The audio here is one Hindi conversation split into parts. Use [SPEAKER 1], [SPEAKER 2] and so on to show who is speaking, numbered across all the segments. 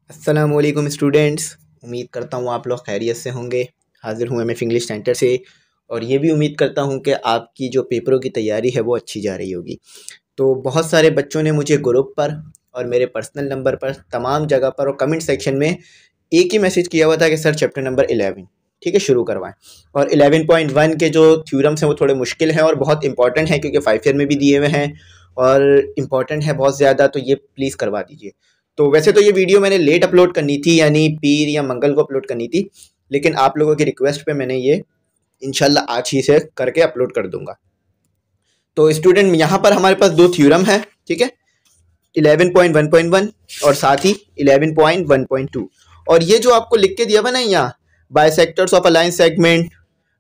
[SPEAKER 1] अस्सलामुअलैकुम स्टूडेंट्स, उम्मीद करता हूँ आप लोग खैरियत से होंगे। हाज़िर हूँ एमएफ इंग्लिश सेंटर से और ये भी उम्मीद करता हूँ कि आपकी जो पेपरों की तैयारी है वो अच्छी जा रही होगी। तो बहुत सारे बच्चों ने मुझे ग्रुप पर और मेरे पर्सनल नंबर पर तमाम जगह पर और कमेंट सेक्शन में एक ही मैसेज किया हुआ था कि सर चैप्टर नंबर 11 ठीक है शुरू करवाएं। और 11.1 के जो थ्योरम्स हैं वो थोड़े मुश्किल हैं और बहुत इंपॉर्टेंट हैं क्योंकि 5 ईयर में भी दिए हुए हैं और इम्पॉर्टेंट है बहुत ज़्यादा, तो ये प्लीज़ करवा दीजिए। तो वैसे तो ये वीडियो मैंने लेट अपलोड करनी थी, यानी पीर या मंगल को अपलोड करनी थी, लेकिन आप लोगों की रिक्वेस्ट पे मैंने ये इंशाल्लाह आज ही से करके अपलोड कर दूंगा। तो स्टूडेंट यहाँ पर हमारे पास दो थ्योरम है, ठीक है, 11.1.1 और साथ ही 11.1.2। और ये जो आपको लिख के दिया हुआ ना यहाँ bisectors of align segment,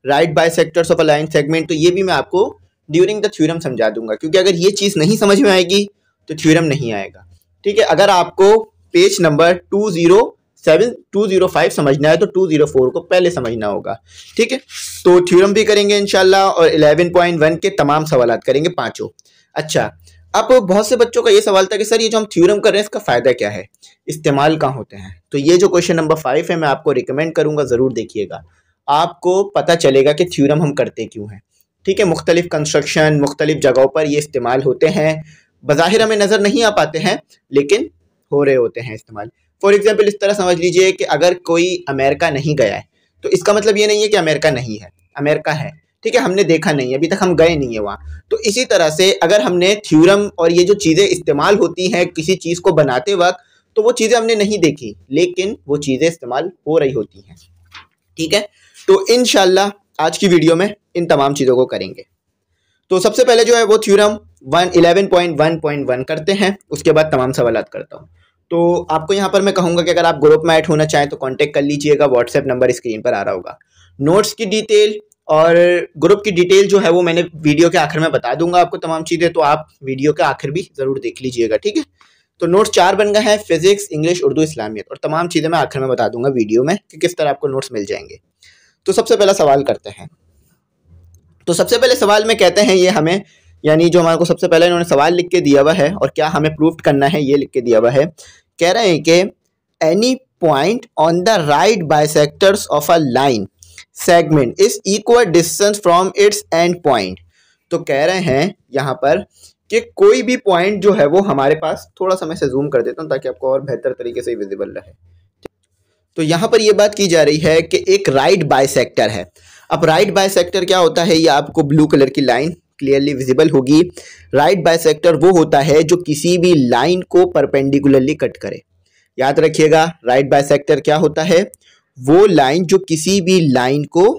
[SPEAKER 1] right bisectors of align segment, तो ये भी मैं आपको ड्यूरिंग द थ्योरम समझा दूंगा, क्योंकि अगर ये चीज़ नहीं समझ में आएगी तो थ्योरम नहीं आएगा। ठीक है, अगर आपको पेज नंबर 205 समझना है तो 204 को पहले समझना होगा। ठीक है, तो थ्योरम भी करेंगे इंशाल्लाह और 11.1 के तमाम सवालात करेंगे पांचों। अच्छा, अब बहुत से बच्चों का ये सवाल था कि सर ये जो हम थ्योरम कर रहे हैं इसका फ़ायदा क्या है, इस्तेमाल कहाँ होते हैं। तो ये जो क्वेश्चन नंबर 5 है मैं आपको रिकमेंड करूँगा, ज़रूर देखिएगा, आपको पता चलेगा कि थ्योरम हम करते क्यों हैं। ठीक है, मुख्तलिफ कंस्ट्रक्शन मुख्तलिफ जगहों पर ये इस्तेमाल होते हैं, बज़ाहिर हमें नज़र नहीं आ पाते हैं लेकिन हो रहे होते हैं इस्तेमाल। फॉर एग्जाम्पल इस तरह समझ लीजिए कि अगर कोई अमेरिका नहीं गया है तो इसका मतलब ये नहीं है कि अमेरिका नहीं है, अमेरिका है, ठीक है, हमने देखा नहीं है, अभी तक हम गए नहीं है वहाँ। तो इसी तरह से अगर हमने थ्योरम और ये जो चीज़ें इस्तेमाल होती हैं किसी चीज़ को बनाते वक्त, तो वो चीज़ें हमने नहीं देखी लेकिन वो चीज़ें इस्तेमाल हो रही होती हैं। ठीक है, तो इंशाल्लाह आज की वीडियो में इन तमाम चीज़ों को करेंगे। तो सबसे पहले जो है वो थ्योरम 11.1.1 करते हैं, उसके बाद तमाम सवालात करता हूँ। तो आपको यहाँ पर मैं कहूँगा कि अगर आप ग्रुप में ऐड होना चाहें तो कांटेक्ट कर लीजिएगा, व्हाट्सएप नंबर स्क्रीन पर आ रहा होगा। नोट्स की डिटेल और ग्रुप की डिटेल जो है वो मैंने वीडियो के आखिर में बता दूंगा आपको तमाम चीज़ें, तो आप वीडियो के आखिर भी ज़रूर देख लीजिएगा। ठीक है, तो नोट्स 4 बन गए हैं, फिजिक्स, इंग्लिश, उर्दू, इस्लामियत, और तमाम चीज़ें मैं आखिर में बता दूंगा वीडियो में कि किस तरह आपको नोट्स मिल जाएंगे। तो सबसे पहला सवाल करते हैं। तो सबसे पहले सवाल में कहते हैं ये हमें, यानी जो हमारे को सबसे पहले इन्होंने सवाल लिख के दिया हुआ है और क्या हमें प्रूफ करना है ये लिख के दिया हुआ है। कह रहे हैं कि any point on the right bisectors of a line segment is equal distance from its end point. तो कह रहे हैं यहाँ पर कि कोई भी पॉइंट जो है वो हमारे पास, थोड़ा सा मैं से जूम कर देता हूँ ताकि आपको और बेहतर तरीके से विजिबल रहे। तो यहाँ पर ये बात की जा रही है कि एक राइट बाइसेक्टर है। अब राइट बाइसेक्टर क्या होता है, ये आपको ब्लू कलर की लाइन क्लियरली विजिबल होगी। राइट बाइसेक्टर वो होता है जो किसी भी लाइन को परपेंडिकुलरली कट करे। याद रखिएगा, राइट बाइसेक्टर क्या होता है, वो लाइन जो किसी भी लाइन को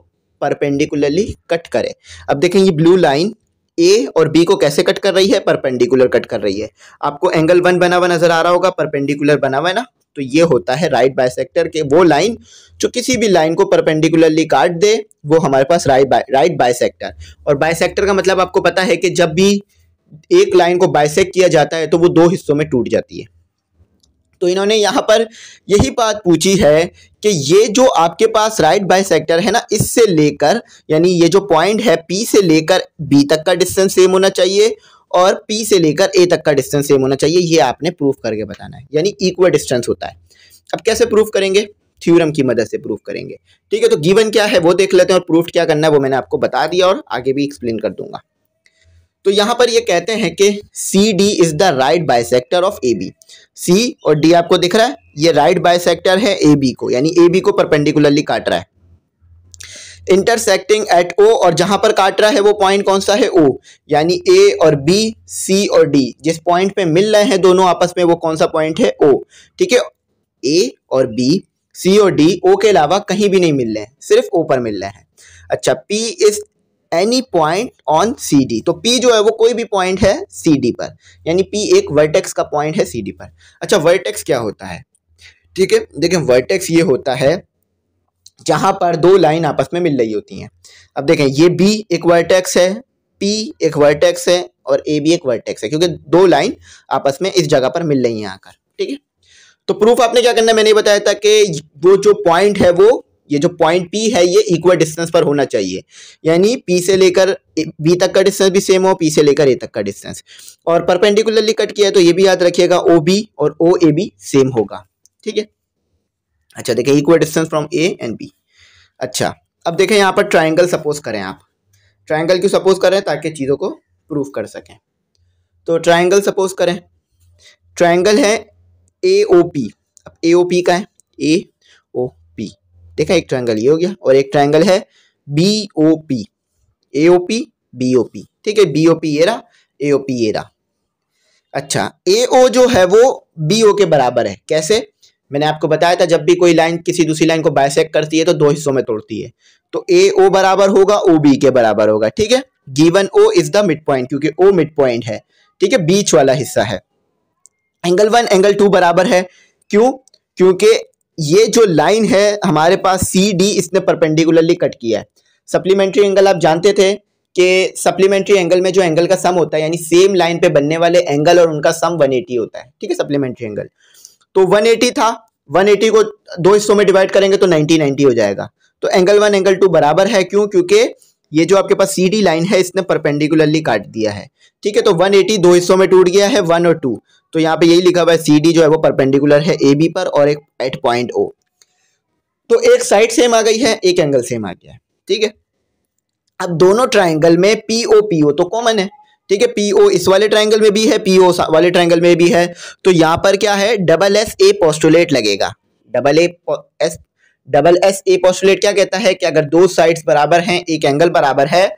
[SPEAKER 1] परपेंडिकुलरली कट करे। अब देखें ये ब्लू लाइन ए और बी को कैसे कट कर रही है, परपेंडिकुलर कट कर रही है। आपको एंगल 1 बना हुआ नजर आ रहा होगा, परपेंडिकुलर बना हुआ है ना, तो ये होता है राइट बाइसेक्टर के वो लाइन जो किसी भी लाइन को परपेंडिकुलरली काट दे, वो हमारे पास राइट बाइसेक्टर। और बाइसेक्टर का मतलब आपको पता है कि जब भी एक लाइन को बाइसेक्ट किया जाता है तो वो दो हिस्सों में टूट जाती है। तो इन्होंने यहाँ पर यही बात पूछी है कि ये जो आपके पास राइट बाइसेक्टर है ना, इससे लेकर, यानी ये जो पॉइंट है पी से लेकर बी तक का डिस्टेंस सेम होना चाहिए और पी से लेकर ए तक का डिस्टेंस सेम होना चाहिए। ये आपने प्रूफ करके बताना है, यानी इक्वल डिस्टेंस होता है। अब कैसे प्रूफ करेंगे, थ्योरम की मदद से प्रूफ करेंगे। ठीक है, तो गिवन क्या है वो देख लेते हैं और प्रूफ क्या करना है वो मैंने आपको बता दिया और आगे भी एक्सप्लेन कर दूंगा। तो यहाँ पर ये कहते हैं कि C D is the right bisector of A B. C और डी आपको दिख रहा है, ये राइट बाइसेक्टर है ए बी को, यानी ए बी को परपेंडिकुलरली काट रहा है। इंटरसेक्टिंग एट ओ, और जहां पर काट रहा है वो पॉइंट कौन सा है, ओ, यानी ए और बी, सी और डी जिस पॉइंट पे मिल रहे हैं दोनों आपस में वो कौन सा पॉइंट है, ओ। ठीक है, ए और बी, सी और डी ओ के अलावा कहीं भी नहीं मिल रहे हैं, सिर्फ ओ पर मिल रहे हैं। अच्छा, P is any point on C D, तो पी जो है वो कोई भी पॉइंट है सी डी पर, यानी पी एक वर्टेक्स का पॉइंट है सी डी पर। अच्छा, वर्टेक्स क्या होता है, ठीक है, देखें वर्टेक्स ये होता है जहां पर दो लाइन आपस में मिल रही होती हैं। अब देखें ये बी एक वर्टेक्स है, पी एक वर्टेक्स है और ए भी एक वर्टेक्स है, क्योंकि दो लाइन आपस में इस जगह पर मिल रही हैं आकर। ठीक है, तो प्रूफ आपने क्या करना है, मैंने बताया था कि वो जो पॉइंट है वो, ये जो पॉइंट पी है ये इक्वल डिस्टेंस पर होना चाहिए, यानी पी से लेकर बी तक का डिस्टेंस भी सेम हो, पी से लेकर ए तक का डिस्टेंस, और परपेंडिकुलरली कट किया है तो ये भी याद रखिएगा ओ बी और ओ ए बी सेम होगा। ठीक है, अच्छा देखिए equal distance from A and B. अच्छा अब देखें यहाँ पर ट्राइंगल सपोज करें आप, ट्राइंगल क्यों सपोज करें ताकि चीज़ों को प्रूफ कर सकें। तो ट्राइंगल सपोज करें, ट्राइंगल है ए ओ पी। अब ए ओ पी का है ए ओ पी, देखा एक ट्राइंगल ये हो गया, और एक ट्राइंगल है B O P, A O P B O P, ठीक है बी ओ पी ये रहा, ए ओ पी ये रहा। अच्छा ए ओ जो है वो बी ओ के बराबर है, कैसे? मैंने आपको बताया था जब भी कोई लाइन किसी दूसरी लाइन को बाइसेक्ट करती है तो दो हिस्सों में तोड़ती है, तो ए ओ बराबर होगा ओ बी के बराबर होगा, ठीक है। Given O is the mid point, क्योंकि ओ मिड पॉइंट है, ठीक है, बीच वाला हिस्सा है। एंगल 1 एंगल 2 बराबर है, क्यों? क्योंकि ये जो लाइन है हमारे पास सी डी, इसने परपेंडिकुलरली कट किया है। सप्लीमेंट्री एंगल आप जानते थे कि सप्लीमेंट्री एंगल में जो एंगल का सम होता है, यानी सेम लाइन पे बनने वाले एंगल और उनका सम 180 होता है, ठीक है, सप्लीमेंट्री एंगल। तो 180 था, 180 को दो हिस्सों में डिवाइड करेंगे तो 90 हो जाएगा। तो एंगल 1 एंगल 2 बराबर है, क्यों? क्योंकि ये जो आपके पास सी डी लाइन है इसने परपेंडिकुलरली काट दिया है, ठीक है। तो 180 दो हिस्सों में टूट गया है, 1 और 2, तो यहाँ पे यही लिखा हुआ है सी डी जो है वो परपेंडिकुलर है ए बी पर और एक एट पॉइंट ओ। तो एक साइड सेम आ गई है, एक एंगल सेम आ गया है, ठीक है। अब दोनों ट्राइंगल में पी ओ तो कॉमन है, ठीक है, पी ओ इस वाले ट्राइंगल में भी है, पी ओ वाले ट्राइंगल में भी है, तो यहाँ पर क्या है डबल एस ए पोस्टुलेट लगेगा। डबल एस ए पोस्टुलेट क्या कहता है कि अगर दो साइड्स बराबर हैं, एक एंगल बराबर है,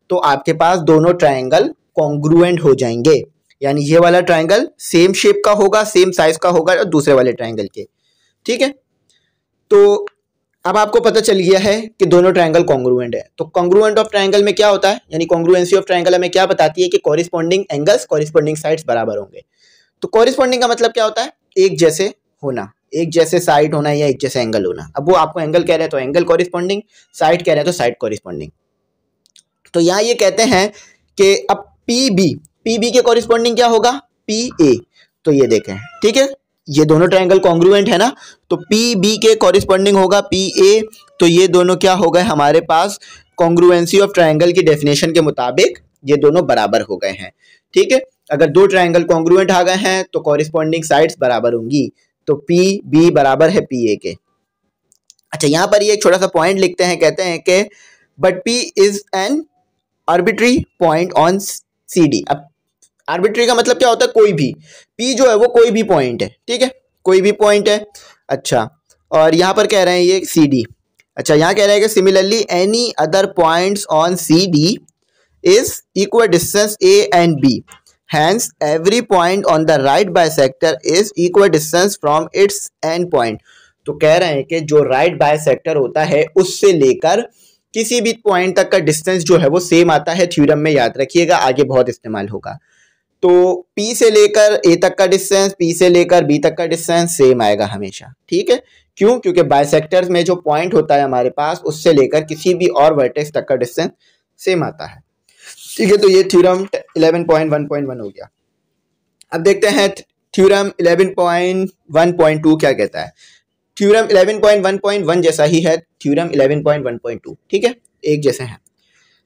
[SPEAKER 1] तो आपके पास दोनों ट्राइंगल कॉन्ग्रुएंट हो जाएंगे, यानी ये वाला ट्राइंगल सेम शेप का होगा, सेम साइज का होगा और दूसरे वाले ट्राइंगल के, ठीक है। तो अब आपको पता चल गया है कि दोनों ट्राइंगल कॉन्ग्रुएंट है। तो कॉन्ग्रुएंट ऑफ ट्राइंगल में क्या होता है, यानी कॉन्ग्रुएंसी ऑफ ट्राइंगल हमें क्या बताती है कि कॉरिस्पॉन्डिंग एंगल्स कॉरिस्पॉन्डिंग साइड्स बराबर होंगे। तो कॉरिस्पॉन्डिंग का मतलब क्या होता है, एक जैसे होना, एक जैसे साइड होना या एक जैसे एंगल होना। अब वो आपको एंगल कह रहे हैं तो एंगल कॉरिस्पॉन्डिंग, साइड कह रहे हैं तो साइड कॉरिस्पॉन्डिंग। तो यहाँ ये कहते हैं कि अब पी बी के कॉरिस्पॉन्डिंग क्या होगा, पी ए। तो ये देखें, ठीक है, ये दोनों ट्राइंगल कॉन्ग्रुएंट है ना, तो पी बी के कॉरिस्पॉन्डिंग होगा पी ए। तो ये दोनों क्या हो गए हमारे पास, कॉन्ग्रुएंसी ऑफ ट्राइंगल की डेफिनेशन के मुताबिक ये दोनों बराबर हो गए हैं, ठीक है। अगर दो ट्राइंगल कॉन्ग्रुएंट आ गए हैं तो कॉरिस्पॉन्डिंग साइड्स बराबर होंगी, तो पी बी बराबर है पी ए के। अच्छा यहाँ पर ये एक छोटा सा पॉइंट लिखते हैं, कहते हैं कि but P is an arbitrary point on C D. अब आर्बिट्री का मतलब क्या होता है, कोई भी, पी जो है वो कोई भी पॉइंट है, ठीक है, कोई भी पॉइंट है। अच्छा और यहाँ पर कह रहे हैं ये सी डी। अच्छा यहाँ कह रहे हैं कि similarly any other points on C D is equal distance A and B, hence every point on the right bisector is equal distance from its end point. तो कह रहे हैं कि जो राइट बाइसेक्टर होता है उससे लेकर किसी भी पॉइंट तक का डिस्टेंस जो है वो सेम आता है। थ्योरम में याद रखिएगा, आगे बहुत इस्तेमाल होगा। तो P से लेकर A तक का डिस्टेंस, P से लेकर B तक का डिस्टेंस सेम आएगा हमेशा, ठीक है। क्यों? क्योंकि बाइसेक्टर्स में जो पॉइंट होता है हमारे पास उससे लेकर किसी भी और वर्टेक्स तक का डिस्टेंस सेम आता है, ठीक है। तो ये थ्योरम 11.1.1 हो गया। अब देखते हैं थ्योरम 11.1.2 क्या कहता है। थ्योरम 11.1.1 जैसा ही है थ्योरम 11.1.2, ठीक है, एक जैसे हैं।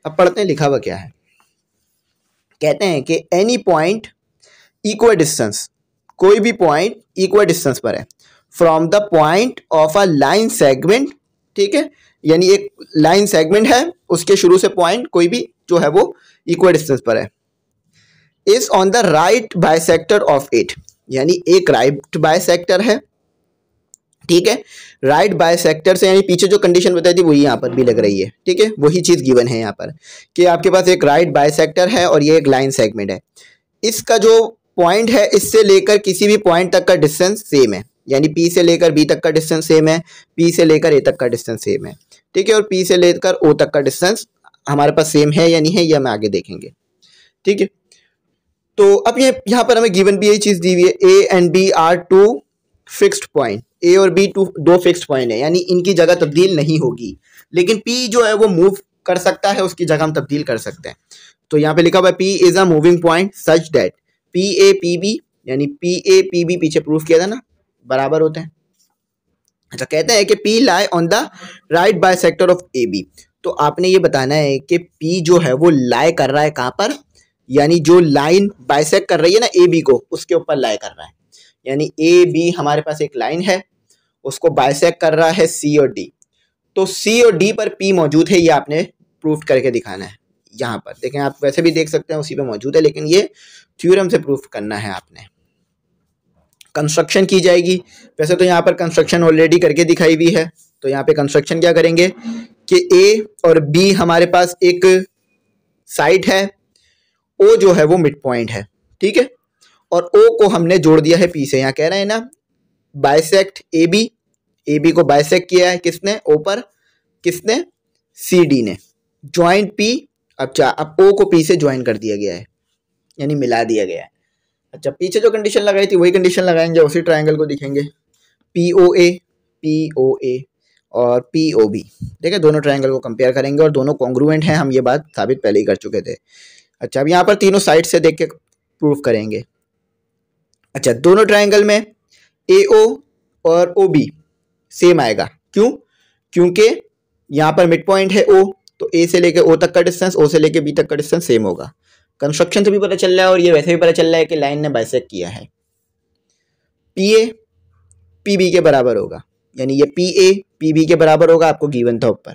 [SPEAKER 1] अब पढ़ते हैं लिखा हुआ क्या है। कहते हैं कि एनी पॉइंट इक्वल डिस्टेंस, कोई भी पॉइंट इक्वल डिस्टेंस पर है from the point of a line segment, ठीक है, यानी एक लाइन सेगमेंट है उसके शुरू से पॉइंट कोई भी जो है वो इक्वल डिस्टेंस पर है, is on the right bisector of it, यानी एक राइट बाइसेक्टर है, ठीक है। राइट बाइसेक्टर से यानी पीछे जो कंडीशन बताई थी वही यहाँ पर भी लग रही है, ठीक है, वही चीज़ गिवन है यहाँ पर कि आपके पास एक राइट बाइसेक्टर है और ये एक लाइन सेगमेंट है। इसका जो पॉइंट है इससे लेकर किसी भी पॉइंट तक का डिस्टेंस सेम है, यानी P से लेकर B तक का डिस्टेंस सेम है, P से लेकर A तक का डिस्टेंस सेम है, ठीक है, और P से लेकर O तक का डिस्टेंस हमारे पास सेम है या नहीं है ये हम आगे देखेंगे, ठीक है। तो अब ये यहाँ पर हमें गिवन भी यही चीज़ दी हुई है, A and B are two fixed point, A और बी दो फिक्स्ड पॉइंट है, यानी इनकी जगह तब्दील नहीं होगी, लेकिन पी जो है वो मूव कर सकता है, उसकी जगह हम तब्दील कर सकते हैं। तो यहाँ पे लिखा हुआ है P is a moving point such that P A P B, यानी पी ए पी बी पीछे प्रूफ किया था ना बराबर होते हैं। अच्छा कहते हैं कि P lie on the right bisector of A B. तो आपने ये बताना है कि पी जो है वो लाई कर रहा है कहाँ पर, यानी जो लाइन बाइसेक्ट कर रही है ना ए बी को उसके ऊपर लाई कर रहा है, यानी ए बी हमारे पास एक लाइन है उसको बाइसेक्ट कर रहा है सी और डी। तो सी और डी पर पी मौजूद है, ये आपने प्रूफ करके दिखाना है। यहाँ पर देखें, आप वैसे भी देख सकते हैं उसी पे मौजूद है, लेकिन ये थ्योरम से प्रूफ करना है आपने। कंस्ट्रक्शन की जाएगी। वैसे तो यहाँ पर कंस्ट्रक्शन ऑलरेडी करके दिखाई हुई है, तो यहाँ पे कंस्ट्रक्शन क्या करेंगे कि ए और बी हमारे पास एक साइड है, ओ जो है वो मिड पॉइंट है, ठीक है, और ओ को हमने जोड़ दिया है पी से। यहाँ कह रहे हैं ना बाइसेक्ट ए बी को बाइसेक्ट किया है किसने, ओ पर, किसने, सी डी ने, ज्वाइंट पी। अब ओ को पी से ज्वाइन कर दिया गया है, यानी मिला दिया गया है। अच्छा, पीछे जो कंडीशन लगाई थी वही कंडीशन लगाएंगे, उसी ट्रायंगल को दिखेंगे, पी ओ ए और पी ओ बी। ठीक है, दोनों ट्रायंगल को कंपेयर करेंगे और दोनों कॉन्ग्रुएंट हैं, हम ये बात साबित पहले ही कर चुके थे। अच्छा, अब यहाँ पर तीनों साइड से देख के प्रूफ करेंगे। अच्छा, दोनों ट्रायंगल में ए ओ और ओ बी सेम आएगा, क्यों, क्योंकि यहाँ पर मिड पॉइंट है ओ, तो ए से लेके ओ तक का डिस्टेंस, ओ से लेके बी तक का डिस्टेंस सेम होगा। कंस्ट्रक्शन से भी पता चल रहा है और ये वैसे भी पता चल रहा है कि लाइन ने बाइसेक्ट किया है। पी ए पी बी के बराबर होगा, यानी ये पी ए पी बी के बराबर होगा, आपको गिवन था ऊपर,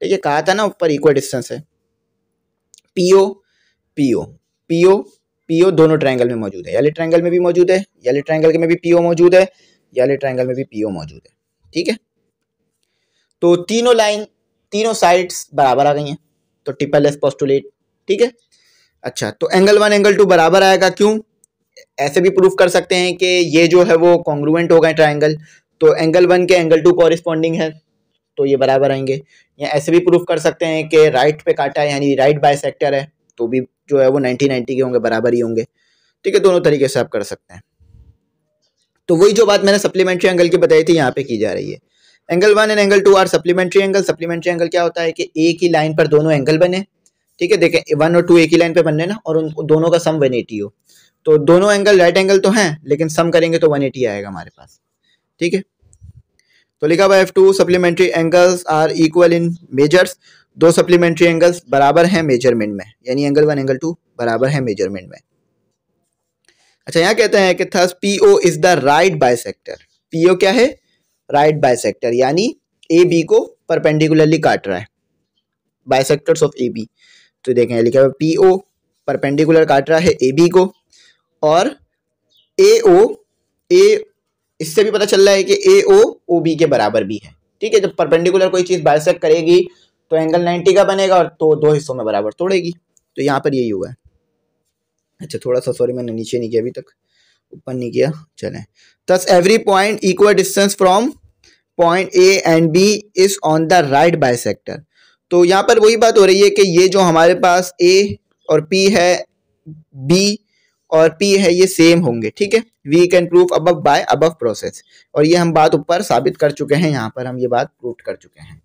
[SPEAKER 1] ठीक है, कहा था ना ऊपर इक्वल डिस्टेंस है। पी ओ दोनों ट्रायंगल में मौजूद है, येलो ट्रायंगल में भी मौजूद है, येलो ट्रायंगल में भी पी ओ मौजूद है, येलो ट्रायंगल में भी पी ओ मौजूद है, ठीक है। तो तीनों लाइन, तीनों साइड्स बराबर आ गई हैं, तो ट्रिपल एस पोस्टुलेट, ठीक है। अच्छा, तो एंगल 1 एंगल 2 बराबर आएगा, क्यों, ऐसे भी प्रूफ कर सकते हैं कि ये जो है वो कॉन्ग्रुएंट हो गए ट्रायंगल, तो एंगल 1 के एंगल 2 कॉरिस्पॉन्डिंग है, तो ये बराबर आएंगे। या ऐसे भी प्रूफ कर सकते हैं कि राइट पे काटा है, यानी राइट बाइसेक्टर है, तो भी जो है वो 90-90 के होंगे, बराबर ही होंगे, ठीक है। दोनों तरीके से आप कर सकते हैं। तो वही जो बात मैंने सप्लीमेंट्री एंगल की बताई थी यहाँ पे की जा रही है। Angle 1 and angle 2 are supplementary angle. Supplementary angle क्या होता है कि एक ही लाइन पर दोनों एंगल बने, ठीक है, देखें 1 और 2 एक ही लाइन पे बनने ना, और उन दोनों का सम 180 हो, तो दोनों एंगल राइट एंगल तो हैं, लेकिन सम करेंगे तो 180 आएगा हमारे पास, ठीक है। तो लिखा हुआ F2 supplementary angles are equal in measures. दो सप्लीमेंट्री एंगल्स बराबर हैं मेजरमेंट में, यानी एंगल 1 एंगल 2 बराबर है मेजरमेंट में। अच्छा, यहाँ कहते हैं कि thus PO is the right bisector. PO क्या है, राइट बाइसेक्टर, यानी ए बी को परपेंडिकुलरली काट रहा है, बाइसेक्टर्स ऑफ ए बी। तो देखें लिखा हुआ PO परपेंडिकुलर काट रहा है ए बी को, और AO इससे भी पता चल रहा है कि AO OB के बराबर भी है, ठीक है। जब परपेंडिकुलर कोई चीज बाइसेक्ट करेगी तो एंगल 90 का बनेगा, और तो दो हिस्सों में बराबर तोड़ेगी, तो यहाँ पर यही हुआ है। अच्छा, थोड़ा सा सॉरी मैंने नीचे नहीं किया, अभी तक ऊपर नहीं किया, चलें। Thus every point equal distance from point A and B is on the right bisector. तो यहाँ पर वही बात हो रही है कि ये जो हमारे पास A और P है, B और P है, ये सेम होंगे, ठीक है। We can prove above by above process, और ये हम बात ऊपर साबित कर चुके हैं, यहाँ पर हम ये बात प्रूव कर चुके हैं,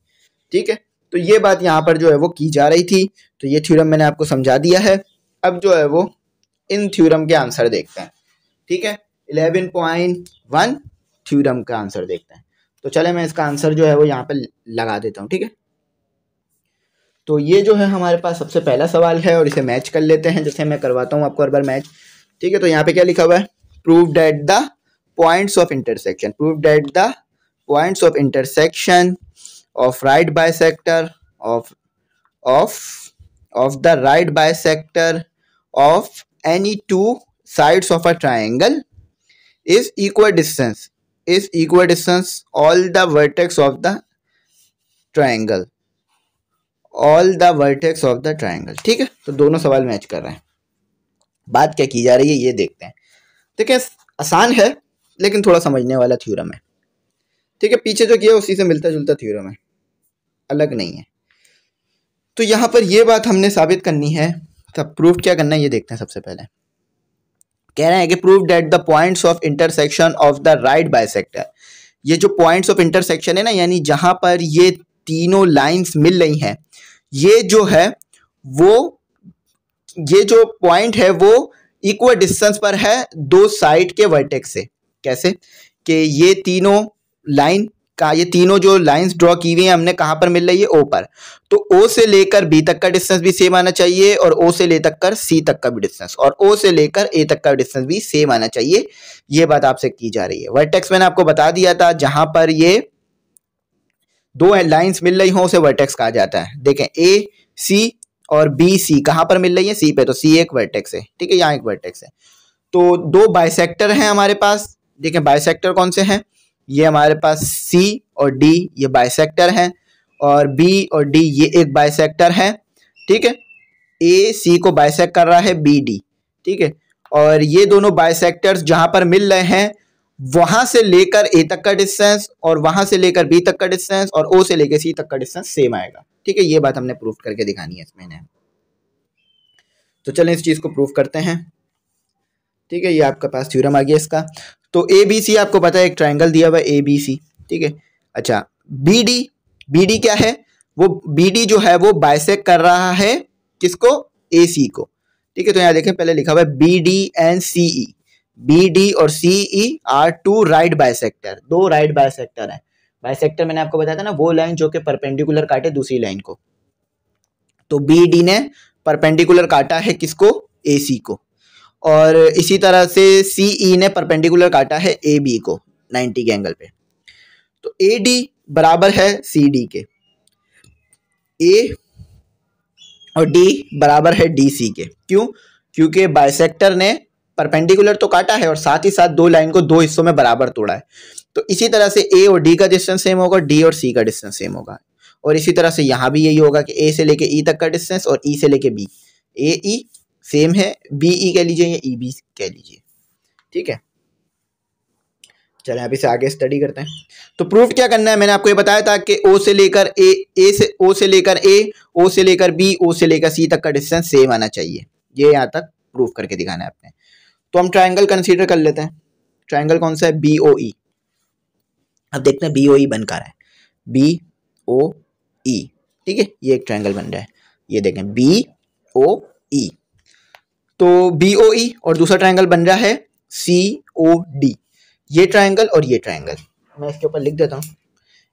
[SPEAKER 1] ठीक है। तो ये बात यहाँ पर जो है वो की जा रही थी, तो ये थ्योरम मैंने आपको समझा दिया है। अब जो है वो इन थ्योरम के आंसर देखते हैं, ठीक है। 11.1 थ्योरम का आंसर देखते हैं। तो चले मैं इसका आंसर जो है वो यहाँ पर लगा देता हूँ, ठीक है। तो ये जो है हमारे पास सबसे पहला सवाल है, और इसे मैच कर लेते हैं, जैसे मैं करवाता हूँ आपको हर बार मैच, ठीक है। तो यहाँ पे क्या लिखा हुआ है, prove that the points of intersection, prove that the points of intersection of right bisector of the right bisector of any two sides of a triangle is equidistance all the vertex of the triangle, ठीक है। तो दोनों सवाल मैच कर रहे हैं। बात क्या की जा रही है ये देखते हैं। ठीक है, आसान है लेकिन थोड़ा समझने वाला थ्योरम है, ठीक है। पीछे जो किया उसी से मिलता जुलता थ्योरम है, अलग नहीं है। तो यहाँ पर ये बात हमने साबित करनी है, तब प्रूफ क्या करना है ये देखते हैं। सबसे पहले कह रहे हैं कि prove that the points of intersection of the right bisector. ये जो पॉइंट्स ऑफ इंटरसेक्शन है ना, यानी जहां पर ये तीनों लाइंस मिल रही हैं, ये जो है वो, ये जो पॉइंट है वो इक्वल डिस्टेंस पर है दो साइड के वर्टेक्स से। कैसे कि ये तीनों लाइन का ये तीनों जो लाइंस ड्रॉ की हुई हैं हमने कहाँ पर मिल रही है, ओ पर। तो ओ से लेकर बी तक का डिस्टेंस भी सेम आना चाहिए और ओ से लेकर सी तक का भी डिस्टेंस, और ओ से लेकर ए तक का डिस्टेंस भी सेम आना चाहिए। ये बात आपसे की जा रही है। वर्टेक्स मैंने आपको बता दिया था, जहां पर ये दो लाइंस मिल रही हो उसे वर्टेक्स कहा जाता है। देखें ए सी और बी सी कहाँ पर मिल रही है, सी पे, तो सी एक वर्टेक्स है, ठीक है, यहाँ एक वर्टेक्स है। तो दो बाइसेक्टर हैं हमारे पास। देखें बाइसेक्टर कौन से हैं, ये हमारे पास सी और डी ये बाइसेक्टर हैं, और बी और डी ये एक बाइसेक्टर है, ठीक है। ए सी को बाइसेक्ट कर रहा है बी डी, ठीक है। और ये दोनों बाइसेक्टर्स जहां पर मिल रहे हैं वहां से लेकर ए तक का डिस्टेंस और वहां से लेकर बी तक का डिस्टेंस और ओ से लेकर सी तक का डिस्टेंस सेम आएगा, ठीक है। ये बात हमने प्रूफ करके दिखानी है इसमें। तो चलें इस चीज को प्रूफ करते हैं, ठीक है। ये आपके पास थ्योरम आ गया इसका। तो ए बी सी आपको पता है एक ट्राइंगल दिया हुआ है ए बी सी, ठीक है। अच्छा बी डी क्या है, वो बी डी जो है वो बाइसेक्ट कर रहा है किसको, ए सी को, ठीक है। तो यहाँ देखें पहले लिखा हुआ है B D and C E, B D और C E are two right bisector, दो राइट बाइसेक्टर हैं। बाइसेक्टर मैंने आपको बताया था ना, वो लाइन जो कि परपेंडिकुलर काटे दूसरी लाइन को। तो बी डी ने परपेंडिकुलर काटा है किसको, ए सी को, और इसी तरह से सी ई ने परपेंडिकुलर काटा है ए बी को 90 के एंगल पे। तो ए डी बराबर है सी डी के, ए और डी बराबर है डी सी के। क्यों, क्योंकि बाइसेक्टर ने परपेंडिकुलर तो काटा है और साथ ही साथ दो लाइन को दो हिस्सों में बराबर तोड़ा है। तो इसी तरह से ए और डी का डिस्टेंस सेम होगा, डी और सी का डिस्टेंस सेम होगा, और इसी तरह से यहां भी यही होगा कि ए से लेके ई तक का डिस्टेंस और ई से लेके बी, ए ई सेम है, बी ई कह लीजिए या ई बी कह लीजिए, ठीक है। चलें अभी से आगे स्टडी करते हैं। तो प्रूफ क्या करना है, मैंने आपको ये बताया था कि ओ से लेकर ए से ओ से लेकर ए, ओ से लेकर बी, ओ से लेकर सी तक का डिस्टेंस सेम आना चाहिए। ये यहाँ तक प्रूफ करके दिखाना है आपने। तो हम ट्राइंगल कंसीडर कर लेते हैं। ट्राइंगल कौन सा है, बी ओ ई। अब देखते हैं बी ओ ई बन कर रहा है, बी ओ ई, ठीक है। ये एक ट्राइंगल बन रहा है, ये देखें बी ओ ई। तो बी ओ ई और दूसरा ट्राइंगल बन रहा है सी ओ डी। ये ट्राइंगल और ये ट्राइंगल मैं इसके ऊपर लिख देता हूँ।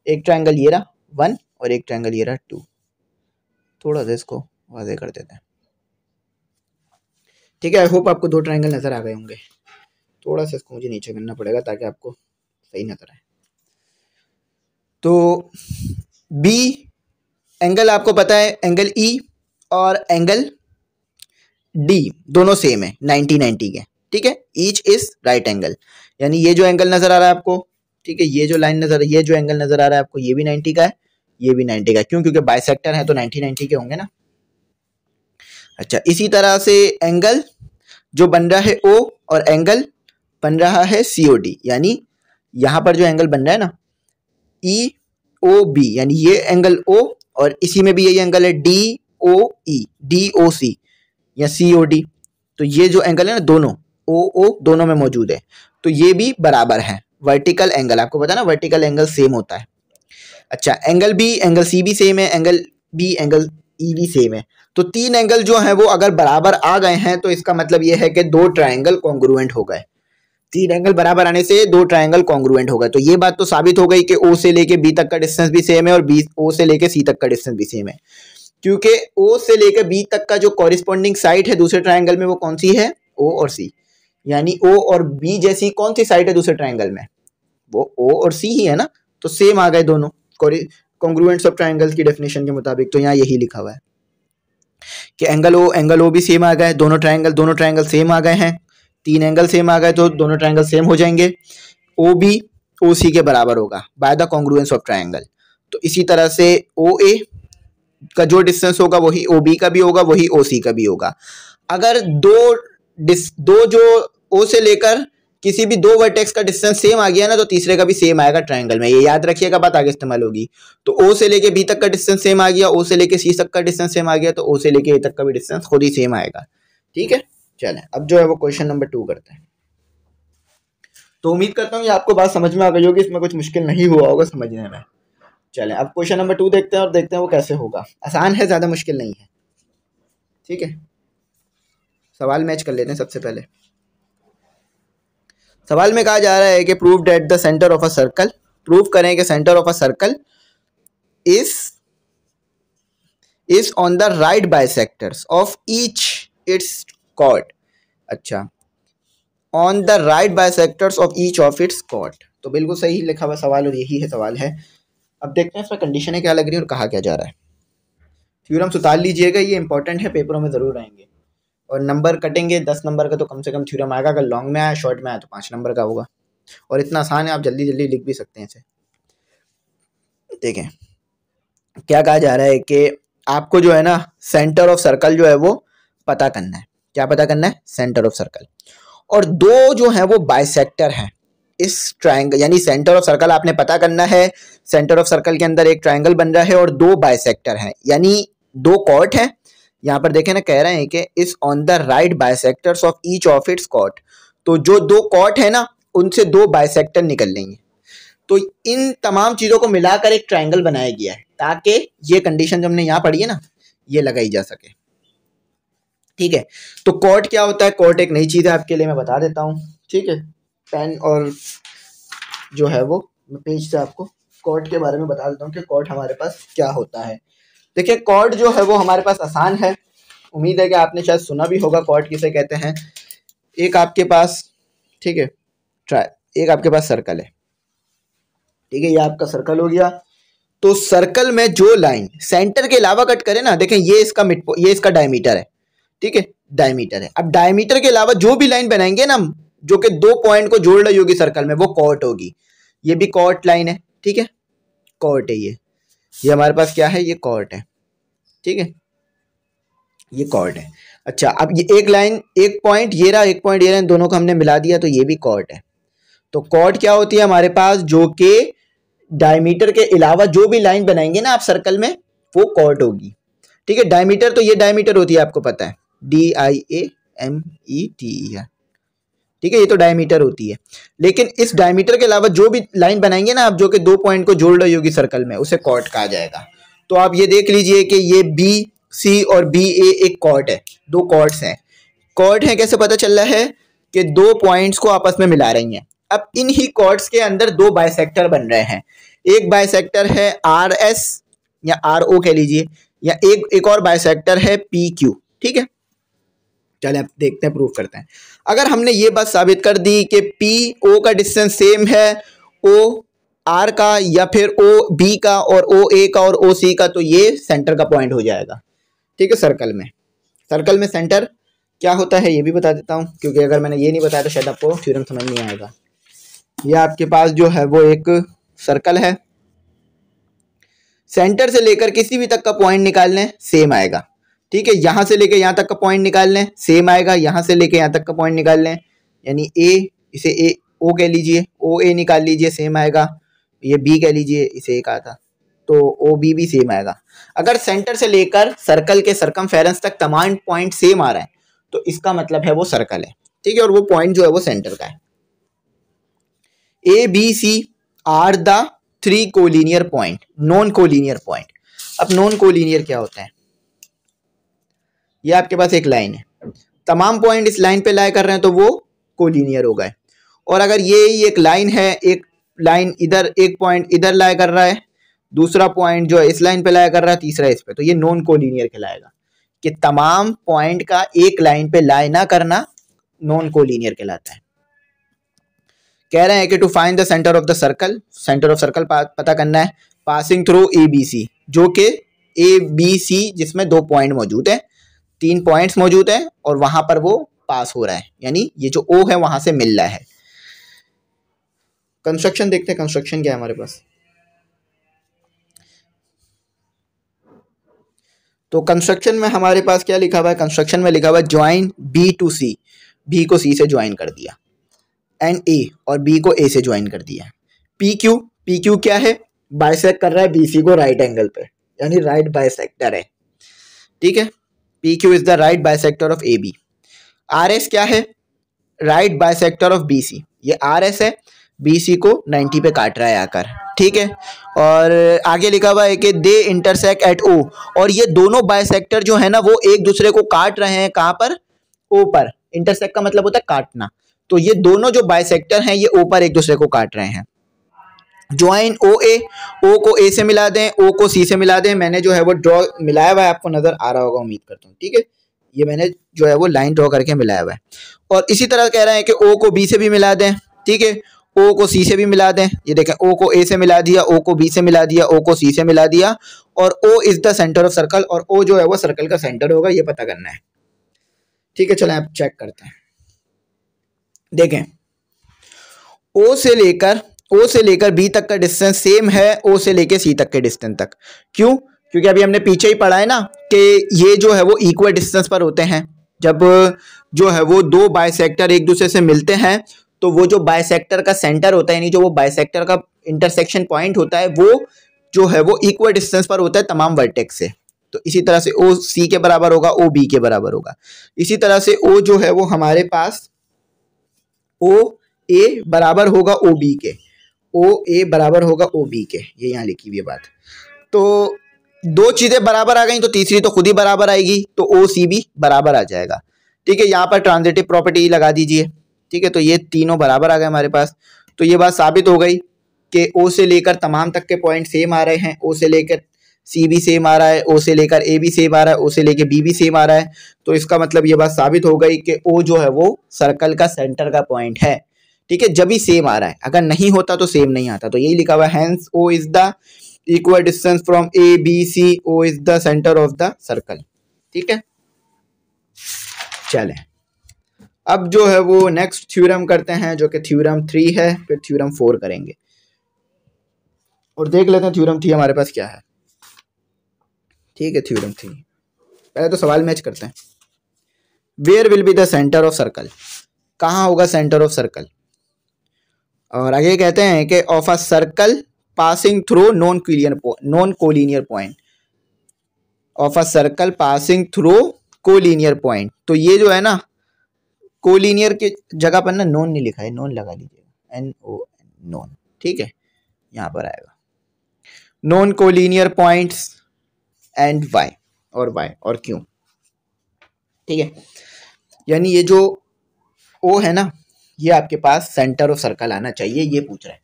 [SPEAKER 1] एक ट्राइंगल ये रहा 1 और एक ट्राइंगल ये रहा 2। थोड़ा सा इसको वाज़ेह कर देते हैं, ठीक है। आई होप आपको दो ट्राइंगल नजर आ गए होंगे। थोड़ा सा इसको मुझे नीचे करना पड़ेगा ताकि आपको सही नजर आए। तो बी एंगल आपको पता है, एंगल ई और एंगल डी दोनों सेम है, 90-90 के, ठीक है। ईच इज राइट एंगल, यानी ये जो एंगल नजर आ रहा है आपको, ठीक है, ये जो लाइन नजर, ये जो एंगल नजर आ रहा है आपको, ये भी 90 का है, ये भी 90 का है। क्यों, क्योंकि बाइसेक्टर है तो 90-90 के होंगे ना। अच्छा इसी तरह से एंगल जो बन रहा है ओ और एंगल बन रहा है सी ओ डी, यानी यहां पर जो एंगल बन रहा है ना ई ओ बी, यानी ये एंगल ओ और इसी में भी यही एंगल है डी ओ ई, डी ओ सी या सी ओ डी। तो ये जो एंगल है ना दोनों ओ ओ दोनों में मौजूद है, तो ये भी बराबर है। वर्टिकल एंगल आपको पता है ना, वर्टिकल एंगल सेम होता है। अच्छा एंगल बी एंगल सी भी सेम है, एंगल बी एंगल ई भी सेम है। तो तीन एंगल जो है वो अगर बराबर आ गए हैं तो इसका मतलब ये है कि दो ट्राइंगल कॉन्ग्रुएंट हो गए। तीन एंगल बराबर आने से दो ट्राइंगल कॉन्ग्रुएंट हो गए। तो ये बात तो साबित हो गई कि ओ से लेके बी तक का डिस्टेंस भी सेम है और बी ओ से लेके सी तक का डिस्टेंस भी सेम है, क्योंकि ओ से लेकर बी तक का जो कॉरिस्पॉन्डिंग साइड है दूसरे ट्राइंगल में वो कौन सी है, ओ और सी। यानी ओ और बी जैसी कौन सी साइड है दूसरे ट्राइंगल में, वो ओ और सी ही है ना। तो सेम आ गए दोनों कॉन्ग्रुएंट्स ऑफ ट्राइंगल्स की डेफिनेशन के मुताबिक। तो यहाँ यही लिखा हुआ है कि एंगल ओ भी सेम आ गए, दोनों ट्राइंगल सेम आ गए हैं। तीन एंगल सेम आ गए तो दोनों ट्राइंगल सेम हो जाएंगे। ओ बी ओ सी के बराबर होगा by the congruence of triangle. तो इसी तरह से ओ ए का जो डिस्टेंस होगा वही ओ बी का भी होगा, वही ओ सी का भी होगा। अगर दो जो ओ से लेकर किसी भी दो वर्टेक्स का डिस्टेंस सेम आ गया ना तो तीसरे का भी सेम आएगा ट्राइंगल में। ये याद रखिएगा, बात आगे इस्तेमाल होगी। तो ओ से लेके बी तक का डिस्टेंस सेम आ गया, ओ से लेके सी तक का डिस्टेंस सेम आ गया, तो ओ से लेके ए तक का भी डिस्टेंस खुद ही सेम आएगा, ठीक है। चलें अब जो है वो क्वेश्चन नंबर 2 करते हैं। तो उम्मीद करता हूँ ये आपको बात समझ में आ गई होगी, इसमें कुछ मुश्किल नहीं हुआ होगा समझने में। चलें अब क्वेश्चन नंबर 2 देखते हैं और देखते हैं वो कैसे होगा। आसान है, ज़्यादा मुश्किल नहीं है, ठीक है। सवाल मैच कर लेते हैं। सबसे पहले सवाल में कहा जा रहा है कि prove that the centre of a circle, prove करें कि centre of a circle is on the right bisectors of each its chord. अच्छा, on the right bisectors of each of its chord, तो बिल्कुल सही लिखा हुआ सवाल और यही है सवाल है। अब देखते हैं इसमें कंडीशनें क्या लग रही है और कहा क्या जा रहा है। थ्योरम्स उतार लीजिएगा, ये इंपॉर्टेंट है, पेपरों में जरूर आएंगे। और नंबर कटेंगे 10 नंबर का तो कम से कम थ्योरम आएगा। अगर लॉन्ग में आया, शॉर्ट में आया तो 5 नंबर का होगा। और इतना आसान है, आप जल्दी जल्दी लिख भी सकते हैं इसे। देखें क्या कहा जा रहा है कि आपको जो है ना सेंटर ऑफ सर्कल जो है वो पता करना है। क्या पता करना है? Centre of circle. और दो जो है वो बाइसेक्टर हैं इस ट्रायंगल, यानी सेंटर ऑफ सर्कल आपने पता करना है। सेंटर ऑफ सर्कल के अंदर एक ट्रायंगल बन रहा है और दो बाइसेक्टर हैं, यानी दो कॉर्ड हैं। यहाँ पर देखें ना, कह रहे हैं कि is on the right bisectors of each of its chord. तो जो दो कॉर्ड है ना, उनसे दो बाइसेक्टर निकल लेंगे। तो इन तमाम चीजों को मिलाकर एक ट्रायंगल बनाया गया है ताकि ये कंडीशन जो हमने यहाँ पढ़ी है ना, ये लगाई जा सके। ठीक है, तो कॉर्ड क्या होता है? कॉर्ड एक नई चीज है आपके लिए, मैं बता देता हूँ। ठीक है, पेन और जो है वो पेज से आपको कॉर्ड के बारे में बता देता हूँ कि कॉर्ड हमारे पास क्या होता है। देखिए, कॉर्ड जो है वो हमारे पास आसान है। उम्मीद है कि आपने शायद सुना भी होगा कॉर्ड किसे कहते हैं। एक आपके पास, ठीक है, एक आपके पास सर्कल है। ठीक है, ये आपका सर्कल हो गया। तो सर्कल में जो लाइन सेंटर के अलावा कट करे ना, देखें ये इसका ये इसका डायमीटर है। ठीक है, डायमीटर है। अब डायमीटर के अलावा जो भी लाइन बनाएंगे ना, जो कि दो पॉइंट को जोड़ रही होगी सर्कल में, वो कॉर्ड होगी। ये भी कॉर्ड लाइन है। ठीक है, कॉर्ड है ये हमारे पास क्या है? ये कॉर्ड है। ठीक है, ये कॉर्ड है। अच्छा, अब ये एक लाइन, एक पॉइंट ये रहा, एक पॉइंट ये रहा, दोनों को हमने मिला दिया तो ये भी कॉर्ड है। तो कॉर्ड क्या होती है हमारे पास? जो कि डायमीटर के अलावा जो भी लाइन बनाएंगे ना आप सर्कल में, वो कॉर्ड होगी। ठीक है, डायमीटर तो ये डायमीटर होती है, आपको पता है, DIAMETER। ठीक है, ये तो डायमीटर होती है। लेकिन इस डायमीटर के अलावा जो भी लाइन बनाएंगे ना आप, जो कि दो पॉइंट को जोड़ रही होगी सर्कल में, उसे कॉर्ड कहा जाएगा। तो आप ये देख लीजिए कि ये BC और BA एक कॉर्ड है, दो कॉर्ड्स हैं। कॉर्ड है कैसे पता चल रहा है? कि दो पॉइंट्स को आपस में मिला रही हैं। अब इन ही कॉर्ड्स के अंदर दो बाइसेक्टर बन रहे हैं। एक बाइसेक्टर है RS या RO कह लीजिए, या एक और बाइसेक्टर है PQ। ठीक है, चलिए अब देखते हैं, प्रूफ करते हैं। अगर हमने ये बात साबित कर दी कि PO का डिस्टेंस सेम है OR का, या फिर OB का और OA का और OC का, तो ये सेंटर का पॉइंट हो जाएगा। ठीक है, सर्कल में सेंटर क्या होता है ये भी बता देता हूँ, क्योंकि अगर मैंने ये नहीं बताया तो शायद आपको थ्योरम समझ नहीं आएगा। ये आपके पास जो है वो एक सर्कल है, सेंटर से लेकर किसी भी तक का पॉइंट निकाल लें, सेम आएगा। ठीक है, यहां से लेकर यहां तक का पॉइंट निकाल लें, सेम आएगा। यहां से लेकर यहां तक का पॉइंट निकाल लें, यानी इसे O कह लीजिए, OA निकाल लीजिए, सेम आएगा। ये B कह लीजिए, इसे एक आता तो OB भी सेम आएगा। अगर सेंटर से लेकर सर्कल के सरकमफेरेंस तक तमाम पॉइंट सेम आ रहा है तो इसका मतलब है वो सर्कल है। ठीक है, और वो पॉइंट जो है वो सेंटर का है। ABC are the 3 collinear point, non collinear point. अब नॉन कोलिनियर क्या होता है? ये आपके पास एक लाइन है, तमाम पॉइंट इस लाइन पे लाई कर रहे हैं तो वो कोलिनियर हो गए। और अगर ये एक लाइन है, एक लाइन इधर, एक पॉइंट इधर लाई कर रहा है, दूसरा पॉइंट जो है इस लाइन पे लाई कर रहा है, तीसरा इस पे, तो ये नॉन कोलिनियर कहलाएगा। कि तमाम पॉइंट का एक लाइन पे लाई ना करना नॉन कोलिनियर कहलाता है। कह रहे हैं कि to find the centre of the circle, centre of circle पता करना है पासिंग थ्रू ABC, जो कि ABC जिसमें दो पॉइंट मौजूद है, 3 पॉइंट्स मौजूद है और वहां पर वो पास हो रहा है, यानी ये जो O है वहां से मिल रहा है। कंस्ट्रक्शन देखते हैं, कंस्ट्रक्शन क्या है हमारे पास। तो कंस्ट्रक्शन में हमारे पास क्या लिखा हुआ है? कंस्ट्रक्शन में लिखा हुआ है join B to C, B को C से ज्वाइन कर दिया, एंड A और B को A से ज्वाइन कर दिया। PQ क्या है? बाइसेक्ट कर रहा है BC को राइट एंगल पे, यानी राइट बाइसेक्टर है। ठीक है, PQ is the right bisector of AB। RS क्या है? राइट बाइसेक्टर ऑफ BC, ये RS है, BC को 90 पे काट रहा है आकर। ठीक है, और आगे लिखा हुआ है कि दे इंटरसेक्ट एट O, और ये दोनों बाइसेक्टर जो है ना वो एक दूसरे को काट रहे हैं। कहाँ पर? O पर। इंटरसेक्ट का मतलब होता है काटना, तो ये दोनों जो बाइसेक्टर हैं ये O पर एक दूसरे को काट रहे हैं। ज्वाइन ओ को ए से मिला दें, ओ को सी से मिला दें। मैंने जो है वो ड्रॉ मिलाया हुआ है, आपको नजर आ रहा होगा उम्मीद करता हूँ, ठीक है। ये मैंने जो है वो लाइन ड्रॉ करके मिलाया हुआ है। और इसी तरह कह रहे हैं कि ओ को बी से भी मिला दें, ठीक है, ओ को सी से भी मिला दें। ये देखें, ओ को ए से मिला दिया, ओ को बी से मिला दिया, ओ को सी से मिला दिया, और O is the centre of circle, और ओ जो है वो सर्कल का सेंटर होगा, ये पता करना है, ठीक है। चलें आप चेक करते हैं। देखें, ओ से लेकर बी तक का डिस्टेंस सेम है ओ से लेकर सी तक के डिस्टेंस तक। क्यों? क्योंकि अभी हमने पीछे ही पढ़ा है ना कि ये जो है वो इक्वल डिस्टेंस पर होते हैं। जब जो है वो दो बाइसेक्टर एक दूसरे से मिलते हैं तो वो जो बाइसेक्टर का सेंटर होता है, यानी जो वो बाइसेक्टर का इंटरसेक्शन पॉइंट होता है, वो जो है वो इक्वल डिस्टेंस पर होता है तमाम वर्टेक्स से। तो इसी तरह से ओ सी के बराबर होगा, ओ बी के बराबर होगा। इसी तरह से ओ जो है वो हमारे पास ओ ए बराबर होगा ओ बी के, ओ ए बराबर होगा ओ बी के, ये यहाँ लिखी हुई है बात। तो दो चीजें बराबर आ गई तो तीसरी तो खुद ही बराबर आएगी, तो ओ सी भी बराबर आ जाएगा, ठीक है। यहाँ पर ट्रांजिटिव प्रॉपर्टी लगा दीजिए, ठीक है। तो ये तीनों बराबर आ गए हमारे पास। तो ये बात साबित हो गई कि ओ से लेकर तमाम तक के पॉइंट सेम आ रहे हैं, ओ से लेकर सी भी सेम आ रहा है, ओ से लेकर ए भी सेम आ रहा है, ओ से लेकर बी भी सेम आ रहा है। तो इसका मतलब ये बात साबित हो गई कि ओ जो है वो सर्कल का सेंटर का पॉइंट है, ठीक है, जब भी सेम आ रहा है। अगर नहीं होता तो सेम नहीं आता। तो यही लिखा हुआ है, hence O is the equal distance from A B C, O is the centre of the circle, ठीक है। चलें अब जो है वो नेक्स्ट थ्योरम करते हैं, जो कि थ्योरम 3 है, फिर थ्योरम 4 करेंगे और देख लेते हैं थ्योरम 3 हमारे पास क्या है, ठीक है। थ्योरम 3 पहले तो सवाल मैच करते हैं। Where will be the centre of circle, कहाँ होगा सेंटर ऑफ सर्कल। और आगे कहते हैं कि of a circle passing through non collinear point, of a circle passing through collinear point. तो ये जो है ना, कोलिनियर की जगह पर ना नॉन नहीं लिखा है, नॉन लगा लीजिएगा, एन ओ नॉन, ठीक है। यहाँ पर आएगा non collinear points and why और क्यों, ठीक है। यानी ये जो ओ है ना, ये आपके पास सेंटर ऑफ सर्कल आना चाहिए, ये पूछ रहे हैं।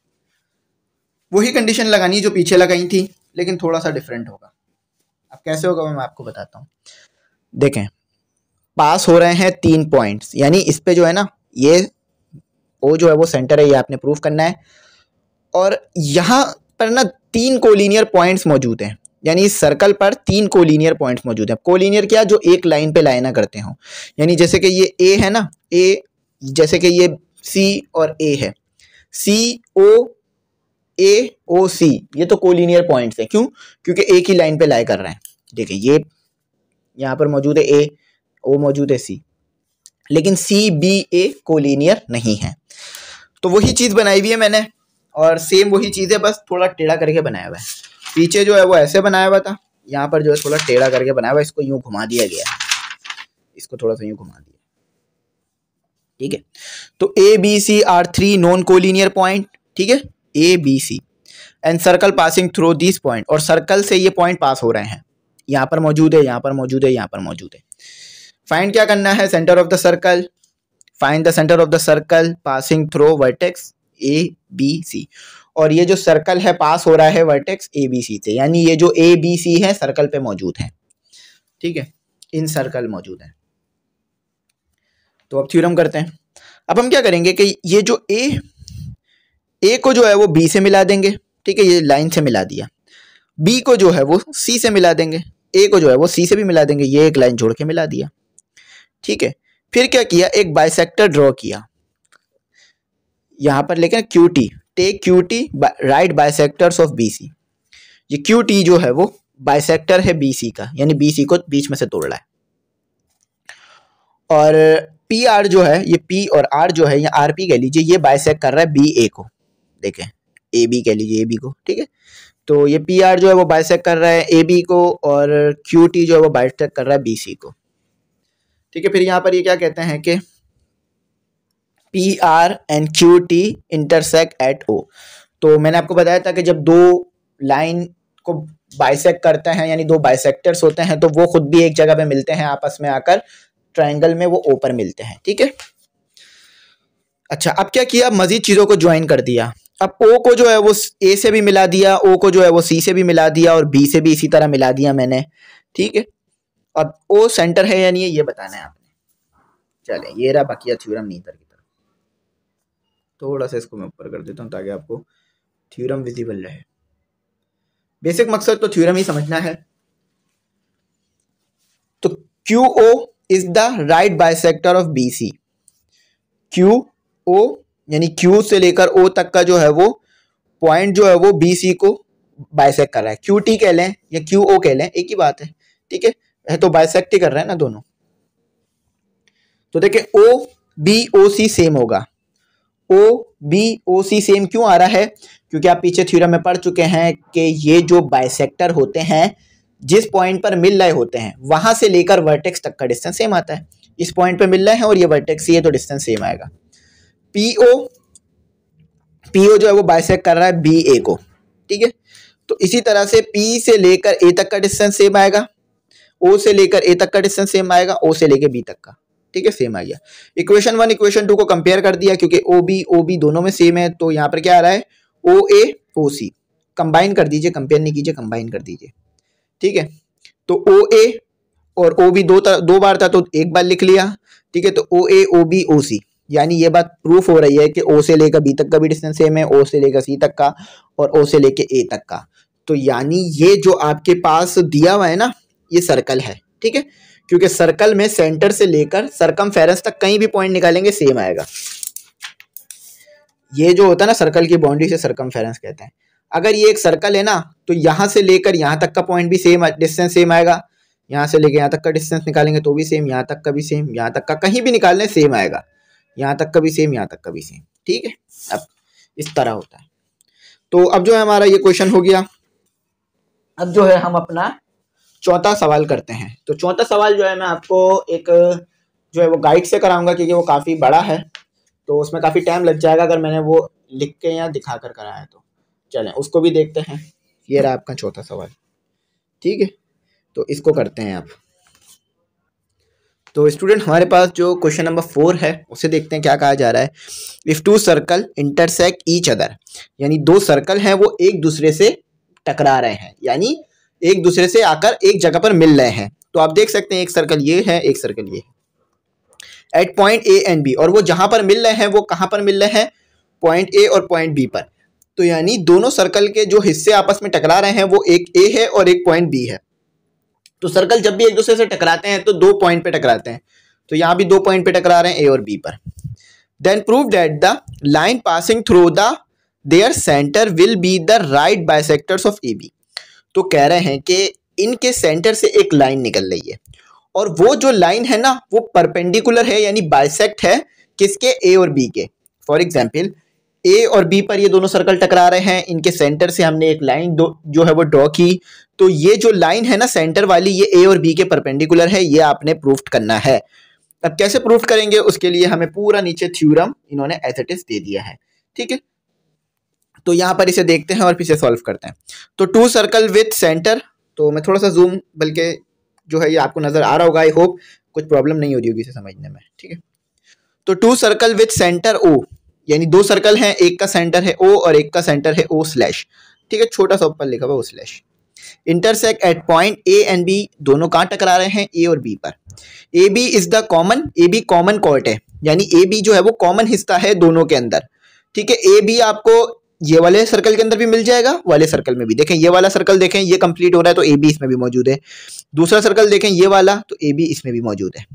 [SPEAKER 1] वही कंडीशन लगानी है जो पीछे लगाई थी, लेकिन थोड़ा सा डिफरेंट होगा। अब कैसे होगा मैं आपको बताता हूँ। देखें, पास हो रहे हैं 3 पॉइंट्स, यानी इस पे जो है ना, ये ओ जो है वो सेंटर है, ये आपने प्रूफ करना है। और यहाँ पर ना 3 कोलिनियर पॉइंट्स मौजूद हैं, यानी इस सर्कल पर 3 कोलिनियर पॉइंट्स मौजूद हैं। कोलिनियर क्या, जो एक लाइन पे लाइना करते हो, यानी जैसे कि ये ए है ना, ए, जैसे कि ये सी और ए है, सी ओ ए ओ सी, ये तो कोलिनियर पॉइंट्स हैं। क्यों? क्योंकि एक ही लाइन पे लाई कर रहे हैं। देखिए, ये यहाँ पर मौजूद है ए, ओ मौजूद है सी, लेकिन सी बी ए कोलिनियर नहीं है। तो वही चीज बनाई हुई है मैंने, और सेम वही चीज है, बस थोड़ा टेढ़ा करके बनाया हुआ है। पीछे जो है वो ऐसे बनाया हुआ था, यहाँ पर जो है थोड़ा टेढ़ा करके बनाया हुआ है, इसको यूं घुमा दिया गया है, इसको थोड़ा सा यूं घुमा दिया, ठीक है। तो A B C are 3 non collinear point, ठीक है, A B C, and circle passing through this point, और सर्कल से ये पॉइंट पास हो रहे हैं, यहाँ पर मौजूद है, यहाँ पर मौजूद है, यहाँ पर मौजूद है। फाइंड क्या करना है, centre of the circle. Find the centre of the circle passing through vertex A B C, और ये जो सर्कल है पास हो रहा है वर्टेक्स ए बी सी से, यानी ये जो ए बी सी है सर्कल पे मौजूद है, ठीक है, इन सर्कल मौजूद है। तो अब थ्योरम करते हैं। अब हम क्या करेंगे कि ये जो ए को जो है वो बी से मिला देंगे, ठीक है, ये लाइन से मिला दिया। बी को जो है वो सी से मिला देंगे, ए को जो है वो सी से भी मिला देंगे, ये एक लाइन जोड़ के मिला दिया, ठीक है। फिर क्या किया, एक बाइसेक्टर ड्रॉ किया यहां पर, लेकिन Q T, take Q T right bisectors of B C. ये क्यू टी जो है वो बाइसेक्टर है बी सी का, यानी बी सी को बीच में से तोड़ रहा है। और पी आर जो है, ये पी और आर जो है, या आर पी कह लीजिए, ये बाइसेक्ट कर रहा है बी ए को, देखें ए बी कह लीजिए, ए बी को, ठीक है। तो ये पी आर जो है वो बाइसेक्ट कर रहा है ए बी को, और क्यू टी जो है वो बाइसेक्ट कर रहा है बी सी को, ठीक है। फिर यहाँ पर ये क्या कहते हैं कि P R and Q T intersect at O. तो मैंने आपको बताया था कि जब दो लाइन को बाइसेक्ट करते हैं, यानी दो बाइसेक्टर्स होते हैं, तो वो खुद भी एक जगह पे मिलते हैं, आपस में आकर ट्रायंगल में वो ओ पर मिलते हैं, ठीक है। अच्छा, अब क्या किया, मजीद चीजों को ज्वाइन कर दिया। अब ओ को जो है वो ए से भी मिला दिया, ओ को जो है वो सी से भी मिला दिया और बी से भी इसी तरह मिला दिया मैंने, ठीक है। अब ओ सेंटर है या नहीं है ये बताना है आपने। चले ये रहा बकिया थ्योरम नीतर की तरफ। थोड़ा सा इसको मैं ऊपर कर देता हूँ ताकि आपको थ्योरम विजिबल रहे। बेसिक मकसद तो थ्योरम ही समझना है। तो Q O is the right bisector of B C. Q O यानी क्यू से लेकर ओ तक का जो है वो पॉइंट जो है वो बी सी को बाइसेक्ट कर रहा है। क्यू टी कह लें या क्यू ओ कह लें, एक ही बात है, ठीक है, तो बाइसेक्ट ही कर रहे हैं ना दोनों। तो देखिए ओ बी ओ सी सेम होगा। ओ बी ओ सी सेम क्यों आ रहा है? क्योंकि आप पीछे थ्योरम में पढ़ चुके हैं कि ये जो बाइसेक्टर होते हैं जिस पॉइंट पर मिल रहे होते हैं वहां से लेकर वर्टेक्स तक का डिस्टेंस सेम आता है। इस पॉइंट पे मिल रहे हैं और ये वर्टेक्स ही है तो डिस्टेंस सेम आएगा। पीओ जो है वो बाइसेक्ट कर रहा है बी ए को, ठीक है। तो इसी तरह से पी से लेकर ए तक का डिस्टेंस सेम आएगा, ओ से लेकर ए तक का डिस्टेंस सेम आएगा, ओ से लेकर बी तक का, ठीक है, सेम आ गया। इक्वेशन 1 इक्वेशन 2 को कंपेयर कर दिया क्योंकि ओ बी दोनों में सेम है, तो यहाँ पर क्या आ रहा है O A O C. Combine कर दीजिए, कंपेयर नहीं कीजिए, कंबाइन कर दीजिए, ठीक है। तो ओ ए और ओ बी दो बार था तो एक बार लिख लिया, ठीक है। तो ओ ए ओ बी ओ सी, यानी ये बात प्रूफ हो रही है कि ओ से लेकर बी तक का भी डिस्टेंस सेम है, ओ से लेकर सी तक का और ओ से लेकर ए तक का। तो यानी ये जो आपके पास दिया हुआ है ना ये सर्कल है, ठीक है, क्योंकि सर्कल में सेंटर से लेकर सरकमफेरेंस तक कहीं भी पॉइंट निकालेंगे सेम आएगा। ये जो होता है ना सर्कल की बाउंड्री से सरकमफेरेंस कहते हैं। अगर ये एक सर्कल है ना तो यहां से लेकर यहां तक का पॉइंट भी सेम डिस्टेंस सेम आएगा, यहां से लेकर यहां तक का डिस्टेंस निकालेंगे तो भी सेम, यहां तक का भी सेम, यहां तक का कहीं भी निकालने सेम आएगा, यहां तक का भी सेम, यहां तक का भी सेम, ठीक है। अब इस तरह होता है। तो अब जो है हमारा ये क्वेश्चन हो गया। अब जो है हम अपना चौथा सवाल करते हैं। तो चौथा सवाल जो है मैं आपको एक जो है वो गाइड से कराऊंगा क्योंकि वो काफ़ी बड़ा है तो उसमें काफ़ी टाइम लग जाएगा अगर मैंने वो लिख के या दिखा कर कराया तो। चलें उसको भी देखते हैं। ये रहा आपका चौथा सवाल, ठीक है। तो इसको करते हैं आप। तो स्टूडेंट हमारे पास जो क्वेश्चन नंबर 4 है उसे देखते हैं क्या कहा जा रहा है। If two circle intersect each other, यानी दो सर्कल हैं वो एक दूसरे से टकरा रहे हैं, यानी एक दूसरे से आकर एक जगह पर मिल रहे हैं। तो आप देख सकते हैं एक सर्कल ये है, एक सर्कल ये है, at point A and B, और वो जहां पर मिल रहे हैं वो कहां पर मिल रहे हैं, पॉइंट ए और पॉइंट बी पर। तो यानी दोनों सर्कल के जो हिस्से आपस में टकरा रहे हैं वो एक ए है और एक पॉइंट बी है। तो सर्कल जब भी एक दूसरे से टकराते हैं तो दो पॉइंट पे टकराते हैं, तो यहाँ भी दो पॉइंट पे टकरा रहे हैं ए और बी पर। Then prove that the line passing through the their centre will be the right bisectors of A B. तो कह रहे हैं कि इनके सेंटर से एक लाइन निकल रही है और वो जो लाइन है ना वो परपेंडिकुलर है, यानी बाइसेक्ट है किसके, ए और बी के। फॉर एग्जाम्पल ए और बी पर ये दोनों सर्कल टकरा रहे हैं, इनके सेंटर से हमने एक लाइन जो है वो ड्रॉ की, तो ये जो लाइन है ना सेंटर वाली ये ए और बी के परपेंडिकुलर है, ये आपने प्रूफ करना है। अब कैसे प्रूफ करेंगे उसके लिए हमें पूरा नीचे थ्योरम इन्होंने एज इट इज दे दिया है, ठीक है। तो यहाँ पर इसे देखते हैं और फिर से सॉल्व करते हैं। तो टू सर्कल विथ सेंटर, तो मैं थोड़ा सा जूम बल्कि जो है ये आपको नजर आ रहा होगा, आई होप कुछ प्रॉब्लम नहीं हो रही होगी इसे समझने में, ठीक है। तो two circle with centre O, यानी दो सर्कल हैं, एक का सेंटर है ओ और एक का सेंटर है ओ स्लैश, ठीक है, छोटा सा ऊपर लिखा हुआ O slash. Intersect at point A and B, दोनों कहाँ टकरा रहे हैं, ए और बी पर। A B is the common, A B common chord है, यानी ए बी जो है वो कॉमन हिस्सा है दोनों के अंदर, ठीक है। ए बी आपको ये वाले सर्कल के अंदर भी मिल जाएगा, वाले सर्कल में भी। देखें ये वाला सर्कल देखें ये कंप्लीट हो रहा है तो ए बी इसमें भी मौजूद है। दूसरा सर्कल देखें ये वाला, तो ए बी इसमें भी मौजूद है,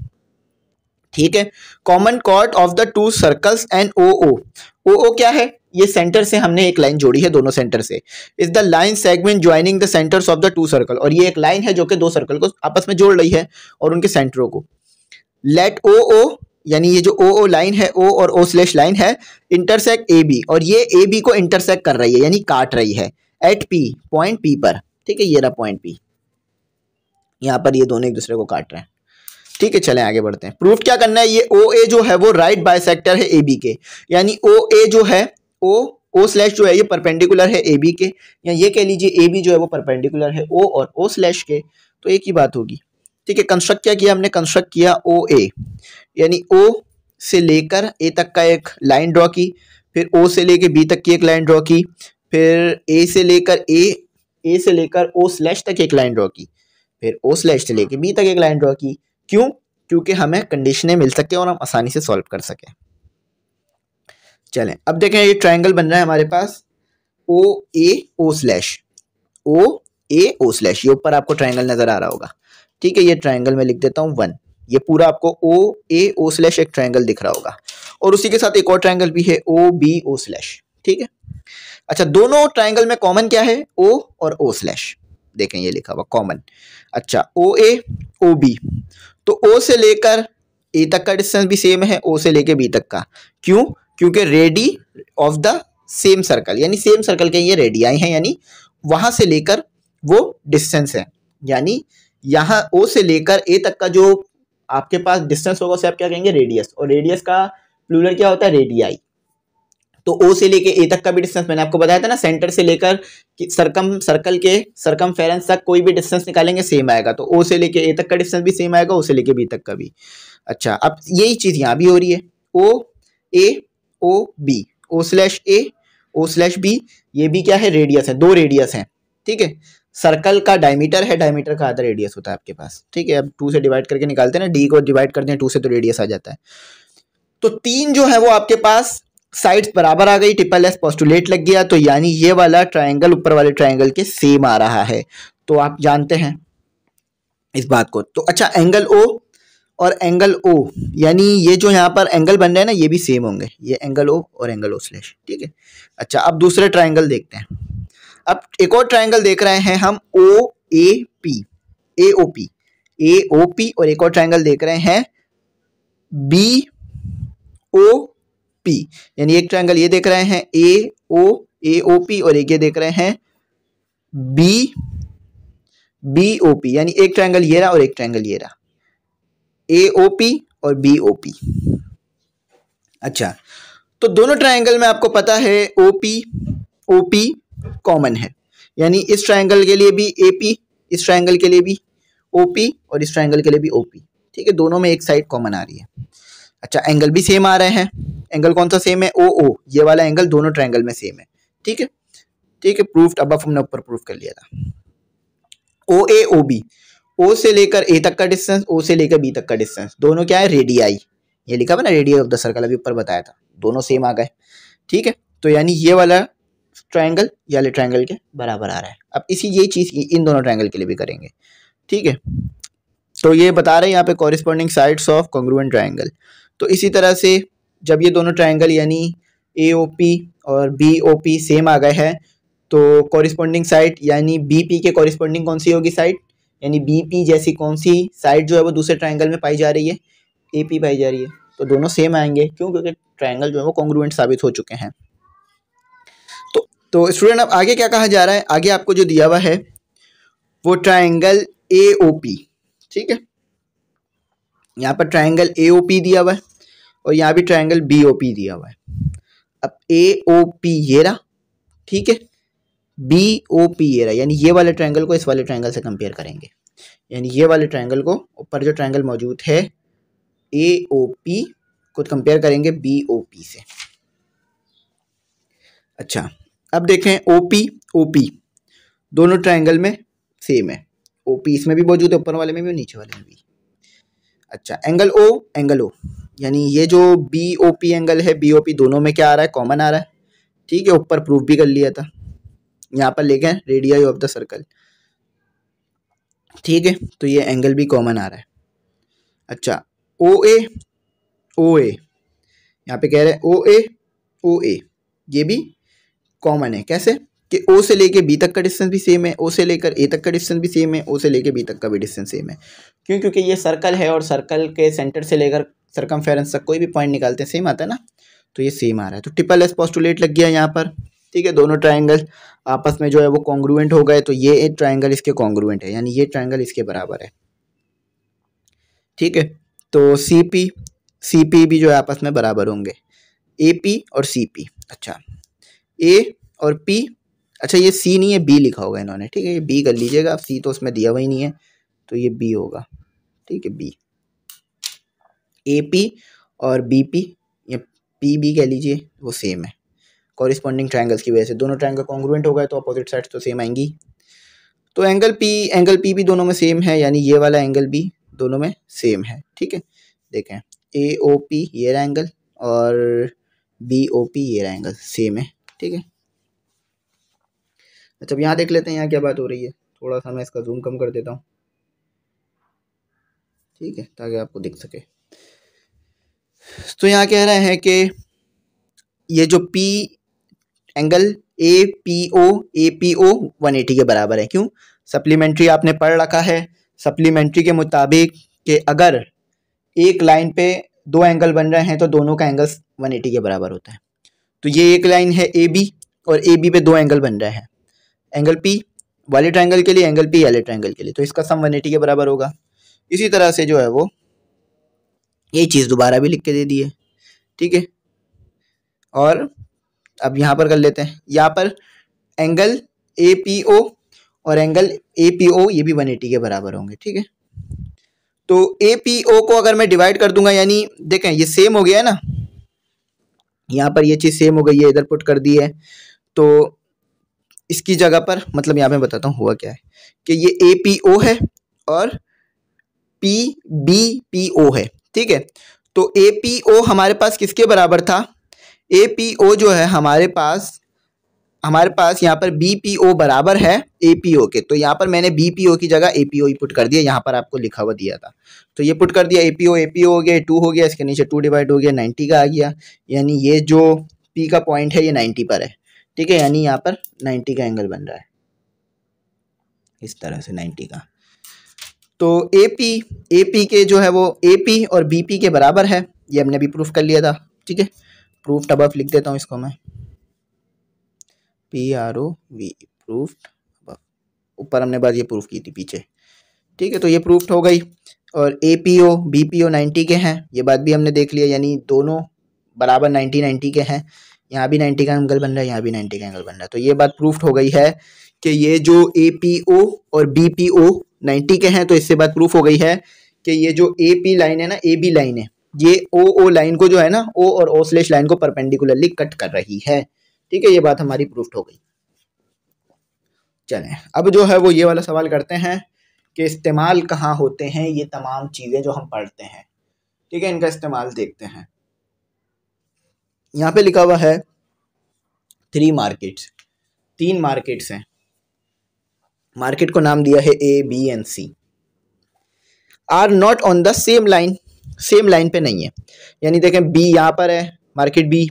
[SPEAKER 1] ठीक है। Common chord of the two circles and O O, O O क्या है, ये सेंटर से हमने एक लाइन जोड़ी है दोनों सेंटर से, is the line segment joining the centres of the to circle, और ये एक लाइन है जो कि दो सर्कल को आपस में जोड़ रही है और उनके सेंटरों को। लेट ओ ओ, यानी ये जो ओ ओ लाइन है, ओ और ओ स्लैश लाइन है, इंटरसेक्ट ए बी, और ये ए बी को इंटरसेक्ट कर रही है यानी काट रही है, एट पी, पॉइंट पी पर, ठीक है। ये रहा पॉइंट पी, यहाँ पर ये दोनों एक दूसरे को काट रहे हैं, ठीक है। चलें आगे बढ़ते हैं। प्रूफ क्या करना है, ये ओ ए जो है वो राइट बाइसेक्टर है ए बी के, यानी ओ ए जो है ओ स्लैश जो है ये परपेंडिकुलर है ए बी के, या ये कह लीजिए ए बी जो है वो परपेंडिकुलर है ओ और ओ स्लैश के, तो एक ही बात होगी, ठीक है। कंस्ट्रक्ट क्या किया हमने, कंस्ट्रक्ट किया ओ ए, यानी ओ से लेकर ए तक का एक लाइन ड्रॉ की, फिर ओ से लेके बी तक की एक लाइन ड्रॉ की, फिर ए से लेकर ओ स्लैश तक एक लाइन ड्रॉ की, फिर ओ स्लैश से लेके बी तक एक लाइन ड्रॉ की। क्यों? क्योंकि हमें कंडीशनें मिल सके और हम आसानी से सॉल्व कर सकें। चलें अब देखें, ये ट्राइंगल बन रहा है हमारे पास ओ A O slash, O A O slash, ये ऊपर आपको ट्राइंगल नजर आ रहा होगा। ठीक है, ये ट्राइंगल में लिख देता हूँ 1। ये पूरा आपको ओ ए ओ स्लैश एक ट्राइंगल दिख रहा होगा, और उसी के साथ एक और ट्राइंगल भी है ओ बी ओ स्लैश। ठीक है, अच्छा दोनों ट्राइंगल में कॉमन क्या है? ओ और ओ स्लैश। देखें ये लिखा हुआ कॉमन। अच्छा ओ ए ओ बी, तो ओ से लेकर ए तक का डिस्टेंस भी सेम है, ओ से लेकर बी तक का। क्यों? क्योंकि ready of the same circle, यानी सेम सर्कल के ये रेडियाई हैं, यानी वहां से लेकर वो डिस्टेंस है, यानी यहाँ ओ से लेकर ए तक का जो आपके पास डिस्टेंस होगा उसे आप क्या कहेंगे? रेडियस। और रेडियस का प्लूरल क्या होता है? रेडियाई। तो ओ से लेके ए तक का भी डिस्टेंस मैंने आपको बताया था ना, सेंटर से लेकर सर्कल के सरकमफेरेंस तक कोई भी डिस्टेंस निकालेंगे सेम आएगा। तो ओ से लेके ए तक का डिस्टेंस भी सेम आएगा, ओ से लेके बी तक का भी। अच्छा अब यही चीज यहाँ भी हो रही है, O A O B, O slash A O slash B, ये भी क्या है? रेडियस है, दो रेडियस हैं। ठीक है, सर्कल का डायमीटर है, डायमीटर का आधा रेडियस होता है आपके पास। ठीक है, अब 2 से डिवाइड करके निकालते हैं ना, डी को डिवाइड करते हैं 2 से तो रेडियस आ जाता है। तो 3 जो है वो आपके पास साइड्स बराबर आ गई, ट्रिपल एस पोस्टुलेट लग गया, तो यानी ये वाला ट्राइंगल ऊपर वाले ट्राइंगल के सेम आ रहा है। तो आप जानते हैं इस बात को। तो अच्छा एंगल ओ और एंगल ओ, यानी ये जो यहाँ पर एंगल बन रहे हैं ना, ये भी सेम होंगे, ये एंगल ओ और एंगल ओ स्लैश। ठीक है, अच्छा अब दूसरे ट्राइंगल देखते हैं। अब एक और ट्राइंगल देख रहे हैं हम, O A P, A O P, A O P, और एक और ट्राइंगल देख रहे हैं बी ओ पी, यानी एक ट्राइंगल ये देख रहे हैं ए ओ पी, और एक ये देख रहे हैं बी बी ओ पी, यानी एक ट्राइंगल ये रहा और एक ट्राइंगल ये रहा, ए ओ पी और बी ओ पी। अच्छा तो दोनों ट्राइंगल में आपको पता है ओ पी कॉमन है, यानी इस ट्राइंगल के लिए भी ए पी, इस ट्राइंगल के लिए भी ओ पी, और इस ट्राइंगल के लिए भी ओ पी। ठीक है, दोनों में एक साइड कॉमन आ रही है। अच्छा एंगल भी सेम आ रहे हैं, एंगल कौन सा सेम है? ओ, ये वाला एंगल दोनों ट्राइंगल में सेम है। ठीक है, ठीक है, प्रूफ्ड, अब हमने ऊपर प्रूफ कर लिया था। ओ ए ओ बी, ओ से लेकर ए तक का डिस्टेंस, ओ से लेकर बी तक का डिस्टेंस, दोनों क्या है? रेडियाई। ये लिखा हुआ ना रेडियस ऑफ द सर्कल, अभी ऊपर बताया था, दोनों सेम आ गए। ठीक है, तो यानी ये वाला ट्राइंगल ये वाले ट्राइंगल के बराबर आ रहा है। अब इसी यही चीज इन दोनों ट्राइंगल के लिए भी करेंगे। ठीक है, तो ये बता रहे हैं यहाँ पे corresponding sides of congruent triangle. तो इसी तरह से जब ये दोनों ट्राइंगल यानी ए ओ पी और बी ओ पी सेम आ गए हैं, तो कॉरिस्पॉन्डिंग साइड यानी बी पी के कॉरिस्पॉन्डिंग कौन सी होगी साइड, यानी बी पी जैसी कौन सी साइड जो है वो दूसरे ट्राइंगल में पाई जा रही है? ए पी पाई जा रही है। तो दोनों सेम आएंगे, क्यों? क्योंकि ट्राइंगल जो है वो कॉन्ग्रुएंट साबित हो चुके हैं। तो स्टूडेंट अब आगे क्या कहा जा रहा है? आगे आपको जो दिया हुआ है वो ट्राइंगल ए ओ पी। ठीक है, यहाँ पर ट्राइंगल ए ओ पी दिया हुआ है और यहाँ भी ट्राइंगल बी ओ पी दिया हुआ है। अब ए ओ पी ये रहा, ठीक है, बी ओ पी ये रहा, यानी ये वाले ट्राइंगल को इस वाले ट्राइंगल से कंपेयर करेंगे, यानी ये वाले ट्राइंगल को ऊपर जो ट्राइंगल मौजूद है ए ओ पी को कंपेयर करेंगे बी ओ पी से। अच्छा अब देखें ओ पी दोनों ट्राइंगल में सेम है, ओ पी इसमें भी मौजूद है, ऊपर वाले में भी और नीचे वाले में भी। अच्छा एंगल ओ, यानी ये जो बी ओ पी एंगल है, बी ओ पी दोनों में क्या आ रहा है? कॉमन आ रहा है। ठीक है, ऊपर प्रूफ भी कर लिया था, यहाँ पर लेके रेडियस ऑफ द सर्कल। ठीक है, तो ये एंगल भी कॉमन आ रहा है। अच्छा ओ ए यहाँ पे कह रहे हैं ओ ए ये भी कॉमन है। कैसे? कि ओ से लेके बी तक का डिस्टेंस भी सेम है, ओ से लेकर ए तक का डिस्टेंस भी सेम है, ओ से लेके बी तक का भी डिस्टेंस सेम है। क्यों? क्योंकि ये सर्कल है और सर्कल के सेंटर से लेकर सरकमफेरेंस तक कोई भी पॉइंट निकालते हैं सेम आता है ना, तो ये सेम आ रहा है। तो ट्रिपल एस पोस्टुलेट लग गया यहाँ पर। ठीक है, दोनों ट्राइंगल आपस में जो है वो कॉन्ग्रुएंट हो गए, तो ये एक ट्राइंगल इसके कॉन्ग्रुएंट है, यानी ये ट्राइंगल इसके बराबर है। ठीक है, तो सी पी भी जो है आपस में बराबर होंगे, ए पी और सी पी। अच्छा ए और पी, अच्छा ये सी नहीं है बी लिखा होगा इन्होंने। ठीक है, ये बी कर लीजिएगा, सी तो उसमें दिया हुआ ही नहीं है, तो ये बी होगा। ठीक है, बी ए पी और बी पी या पी बी कह लीजिए वो सेम है। कॉरिस्पॉन्डिंग ट्रायंगल्स की वजह से दोनों ट्रायंगल कॉन्ग्रुएंट हो गए तो अपोजिट साइड्स तो सेम आएंगी। तो एंगल पी भी दोनों में सेम है, यानी ये वाला एंगल भी दोनों में सेम है। ठीक है, देखें ए ओ पी ये रहा एंगल और बी ओ पी ये रहा एंगल सेम है। ठीक है, अच्छा अब यहाँ देख लेते हैं यहाँ क्या बात हो रही है। थोड़ा सा मैं इसका जूम कम कर देता हूँ, ठीक है, ताकि आपको दिख सके। तो यहाँ कह रहे हैं कि ये जो P angle A P O 180 के बराबर है। क्यों? सप्लीमेंट्री आपने पढ़ रखा है, सप्लीमेंट्री के मुताबिक कि अगर एक लाइन पे दो एंगल बन रहे हैं तो दोनों का एंगल 180 के बराबर होता है। तो ये एक लाइन है ए बी और ए बी पे दो एंगल बन रहे हैं, एंगल पी वाले ट्रायंगल के लिए, एंगल पी वाले ट्रायंगल के लिए, तो इसका सम 180 के बराबर होगा। इसी तरह से जो है वो यही चीज़ दोबारा भी लिख के दे दी है। ठीक है, और अब यहाँ पर कर लेते हैं, यहाँ पर एंगल ए पी ओ और एंगल ए पी ओ ये भी 180 के बराबर होंगे। ठीक है, तो ए पी ओ को अगर मैं डिवाइड कर दूंगा, यानी देखें ये सेम हो गया है ना, यहाँ पर ये चीज़ सेम हो गई है, इधर पुट कर दी है, तो इसकी जगह पर मतलब यहाँ पे बताता हूँ हुआ क्या है कि ये ए पी ओ है और पी बी पी ओ है। ठीक है, तो ए पी ओ हमारे पास किसके बराबर था? ए पी ओ जो है हमारे पास यहाँ पर बी पी ओ बराबर है ए पी ओ के, तो यहाँ पर मैंने बी पी ओ की जगह ए पी ओ ही पुट कर दिया, यहाँ पर आपको लिखा हुआ दिया था तो ये पुट कर दिया, ए पी ओ हो गया, 2 हो गया, इसके नीचे 2 डिवाइड हो गया, 90 का आ गया, यानी ये जो पी का पॉइंट है ये 90 पर है। ठीक है, यानी यहाँ पर 90 का एंगल बन रहा है इस तरह से 90 का। तो ए पी के जो है वो ए पी और बी पी के बराबर है, ये हमने भी प्रूफ कर लिया था। ठीक है, प्रूफ अब लिख देता हूँ इसको मैं, PROV प्रूफ, ऊपर हमने बात ये प्रूफ की थी पीछे। ठीक है, तो ये प्रूफ हो गई, और APO BPO 90 के हैं, ये बात भी हमने देख लिया, यानी दोनों बराबर 90 के हैं, यहाँ भी 90 का एंगल बन रहा है, यहाँ भी 90 का एंगल बन रहा है, तो ये बात प्रूफ हो गई है कि ये जो APO और BPO 90 के हैं, तो इससे बात प्रूफ हो गई है कि ये जो AP लाइन है ना, AB लाइन है, ये OO लाइन को जो है ना, O और O स्लैश लाइन को परपेंडिकुलरली कट कर रही है। ठीक है, ये बात हमारी प्रूफ हो गई। चलें अब जो है वो ये वाला सवाल करते हैं कि इस्तेमाल कहाँ होते हैं ये तमाम चीज़ें जो हम पढ़ते हैं। ठीक है, इनका इस्तेमाल देखते हैं। यहाँ पे लिखा हुआ है 3 मार्केट्स, 3 मार्केट्स हैं, मार्केट को नाम दिया है A, B and C, are not on the same line, same line पे नहीं है, यानी देखें B यहाँ पर है, मार्केट B,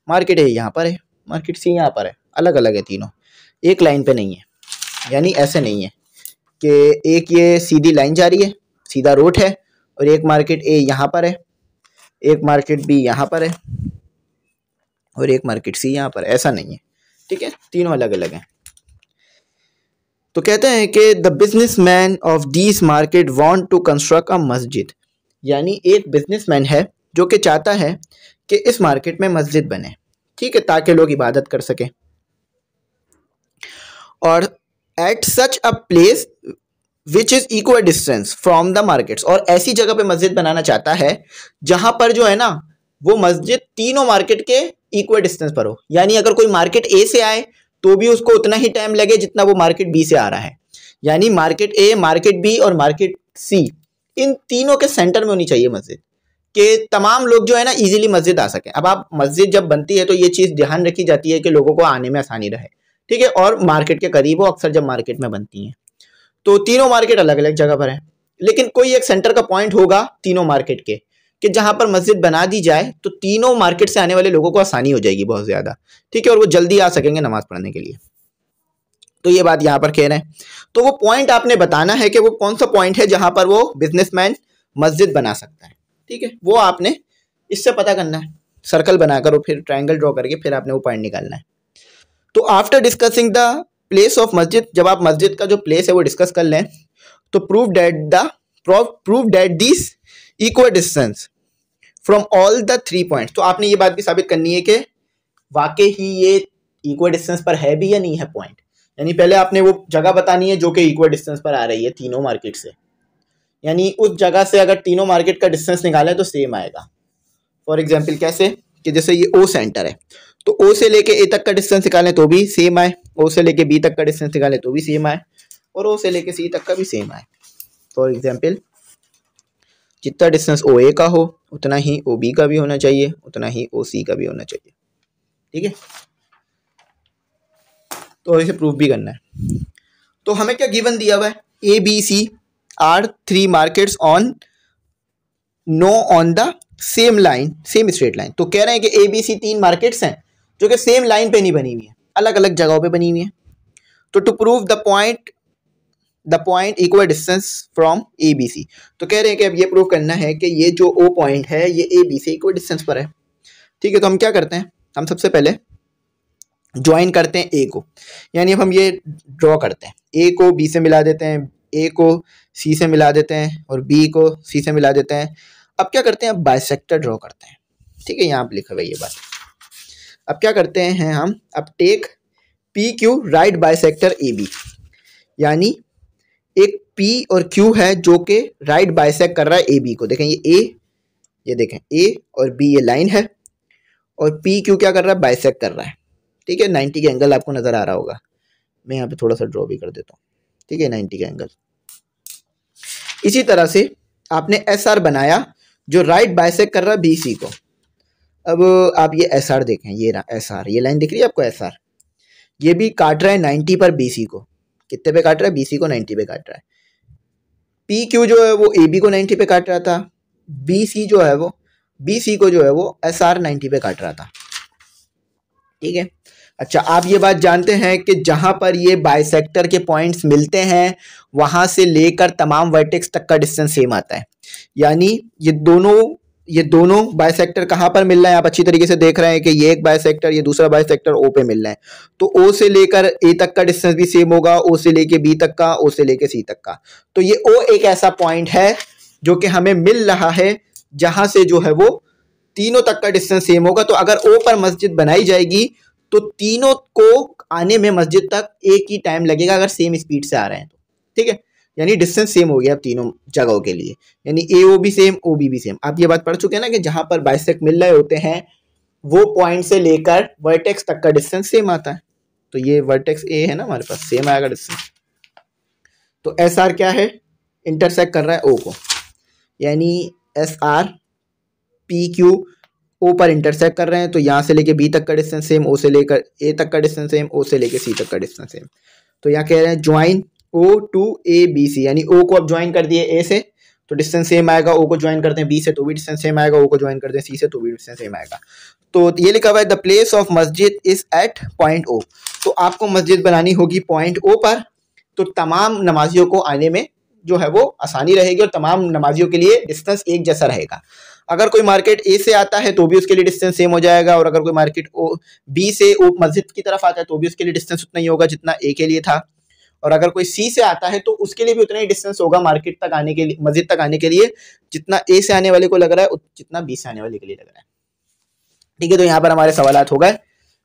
[SPEAKER 1] मार्केट A यहाँ पर है, मार्केट C यहाँ पर है, अलग अलग है तीनों, एक लाइन पे नहीं है। यानी ऐसे नहीं है कि एक ये सीधी लाइन जा रही है, सीधा रोड है, और एक मार्केट A यहाँ पर है, एक मार्केट B यहाँ पर है और एक मार्केट C यहाँ पर, ऐसा नहीं है। ठीक है, तीनों अलग अलग हैं। तो कहते हैं कि the businessman of this market want to construct a मस्जिद, यानी एक बिजनेसमैन है जो कि चाहता है कि इस मार्केट में मस्जिद बने। ठीक है, ताकि लोग इबादत कर सकें, और at such a place which is equal distance from the markets, और ऐसी जगह पे मस्जिद बनाना चाहता है जहां पर जो है ना वो मस्जिद तीनों मार्केट के इक्वल डिस्टेंस पर हो, यानी अगर कोई मार्केट ए से आए तो भी उसको उतना ही टाइम लगे जितना वो मार्केट बी से आ रहा है, यानी मार्केट ए, मार्केट बी और मार्केट सी, इन तीनों के सेंटर में होनी चाहिए मस्जिद, कि तमाम लोग जो है ना इजीली मस्जिद आ सके। अब आप मस्जिद जब बनती है तो ये चीज़ ध्यान रखी जाती है कि लोगों को आने में आसानी रहे। ठीक है, और मार्केट के करीब हो, अक्सर जब मार्केट में बनती हैं तो तीनों मार्केट अलग अलग जगह पर है, लेकिन कोई एक सेंटर का पॉइंट होगा तीनों मार्केट के कि जहां पर मस्जिद बना दी जाए तो तीनों मार्केट से आने वाले लोगों को आसानी हो जाएगी बहुत ज़्यादा। ठीक है, और वो जल्दी आ सकेंगे नमाज पढ़ने के लिए। तो ये बात यहाँ पर कह रहे हैं, तो वो पॉइंट आपने बताना है कि वो कौन सा पॉइंट है जहां पर वो बिजनेसमैन मस्जिद बना सकता है। ठीक है, वो आपने इससे पता करना है, सर्कल बनाकर और फिर ट्रायंगल ड्रॉ करके फिर आपने वो पॉइंट निकालना है। तो after discussing the place of मस्जिद, जब आप मस्जिद का जो प्लेस है वो डिस्कस कर लें, तो prove that this equal distance from all the 3 points, तो आपने ये बात भी साबित करनी है कि वाकई ही ये इक्वल डिस्टेंस पर है भी या नहीं है पॉइंट, यानी पहले आपने वो जगह बतानी है जो कि इक्वल डिस्टेंस पर आ रही है तीनों मार्केट से, यानी उस जगह से अगर तीनों मार्केट का डिस्टेंस निकालें तो सेम आएगा। फॉर एग्जाम्पल कैसे कि जैसे ये ओ सेंटर है, तो ओ से लेके ए तक का डिस्टेंस निकालें तो भी सेम आए, ओ से लेके बी तक का डिस्टेंस निकालें तो भी सेम आए, और ओ से लेके सी तक का भी सेम आए। फॉर एग्जाम्पल जितना डिस्टेंस ओ ए का हो उतना ही ओ बी का भी होना चाहिए, उतना ही ओ सी का भी होना चाहिए। ठीक है, तो इसे प्रूफ भी करना है। तो हमें क्या गिवन दिया हुआ है, A B C are 3 markets on no on the same line, same straight line. तो कह रहे हैं कि ए बी सी 3 मार्केट्स हैं जो कि सेम लाइन पे नहीं बनी हुई है, अलग अलग जगहों पे बनी हुई है। तो to prove the point equal distance from A B C, तो कह रहे हैं कि अब ये प्रूव करना है कि ये जो ओ पॉइंट है ये ए बी से इक्वल डिस्टेंस पर है। ठीक है, तो हम क्या करते हैं, हम सबसे पहले ज्वाइन करते हैं ए को, यानी अब हम ये ड्रॉ करते हैं, ए को बी से मिला देते हैं, ए को सी से मिला देते हैं और बी को सी से मिला देते हैं। अब क्या करते हैं, अब बाइसेक्टर ड्रॉ करते हैं। ठीक है, यहाँ पे लिखा हुआ ये बात। अब क्या करते हैं हम, अब take P Q right bisector A B, यानी एक P और Q है जो कि राइट बाइसेक्ट कर रहा है ए बी को। देखें ये A, ये देखें A और B ये लाइन है, और P Q क्या कर रहा है, बाइसेक्ट कर रहा है। ठीक है, 90 का एंगल आपको नजर आ रहा होगा, मैं यहाँ पे थोड़ा सा ड्रॉ भी कर देता हूँ। ठीक है, 90 का एंगल। इसी तरह से आपने SR बनाया जो राइट बाइसेक्ट कर रहा है BC को। अब आप ये SR देखें, ये रहा SR, ये लाइन दिख रही है आपको SR, ये भी काट रहा है 90 पर BC को। कितने पे काट रहा है, BC को 90 पे काट रहा है। PQ जो है वो AB को 90 पे काट रहा था, BC जो है वो BC को जो है वो SR 90 पे काट रहा था। ठीक है, अच्छा आप ये बात जानते हैं कि जहां पर ये बाइसेक्टर के पॉइंट्स मिलते हैं वहां से लेकर तमाम वर्टेक्स तक का डिस्टेंस सेम आता है, यानी ये दोनों बाइसेक्टर कहाँ पर मिल रहा है, आप अच्छी तरीके से देख रहे हैं कि ये एक बाइसेक्टर, ये दूसरा बाइसेक्टर ओ पे मिल रहा है। तो ओ से लेकर ए तक का डिस्टेंस भी सेम होगा, ओ से लेके बी तक का, ओ से लेके सी तक का। तो ये ओ एक ऐसा पॉइंट है जो कि हमें मिल रहा है जहां से जो है वो तीनों तक का डिस्टेंस सेम होगा। तो अगर ओ पर मस्जिद बनाई जाएगी तो तीनों को आने में मस्जिद तक एक ही टाइम लगेगा अगर सेम स्पीड से आ रहे हैं तो। ठीक है, यानी डिस्टेंस सेम हो गया अब तीनों जगहों के लिए, यानी ए ओ भी सेम, ओ बी भी सेम। आप ये बात पढ़ चुके हैं ना कि जहां पर बाइसेक्ट मिल रहे होते हैं वो पॉइंट से लेकर वर्टेक्स तक का डिस्टेंस सेम आता है। तो ये वर्टेक्स ए है ना हमारे पास, सेम आएगा डिस्टेंस। तो एस आर क्या है, इंटरसेक्ट कर रहा है ओ को, यानी S R P Q O पर इंटरसेक्ट कर रहे हैं। तो यहाँ से लेके बी तक का डिस्टेंस सेम, ओ से लेकर ए तक का डिस्टेंस सेम, ओ से लेकर सी तक का डिस्टेंस सेम। तो यहाँ कह रहे हैं join O to A B C, यानी ओ को अब ज्वाइन कर दिए ए से तो डिस्टेंस सेम आएगा, ओ को ज्वाइन करते हैं बी से तो भी डिस्टेंस सेम आएगा, ओ को ज्वाइन करते हैं सी से तो भी डिस्टेंस सेम आएगा। तो ये लिखा हुआ है द प्लेस ऑफ मस्जिद इज एट पॉइंट ओ। तो आपको मस्जिद बनानी होगी पॉइंट ओ पर, तो तमाम नमाजियों को आने में जो है वो आसानी रहेगी और तमाम नमाजियों के लिए डिस्टेंस एक जैसा रहेगा। अगर कोई मार्केट ए से आता है तो भी उसके लिए डिस्टेंस सेम हो जाएगा, और अगर कोई मार्केट ओ बी से ओ मस्जिद की तरफ आता है तो भी उसके लिए डिस्टेंस उतना ही होगा जितना ए के लिए था। और अगर कोई सी से आता है तो उसके लिए भी उतना ही डिस्टेंस होगा मार्केट तक आने के लिए, मस्जिद तक आने के लिए, जितना ए से आने वाले को लग रहा है जितना बी से आने वाले के लिए लग रहा है। ठीक है, तो यहाँ पर हमारे सवालात हो गए,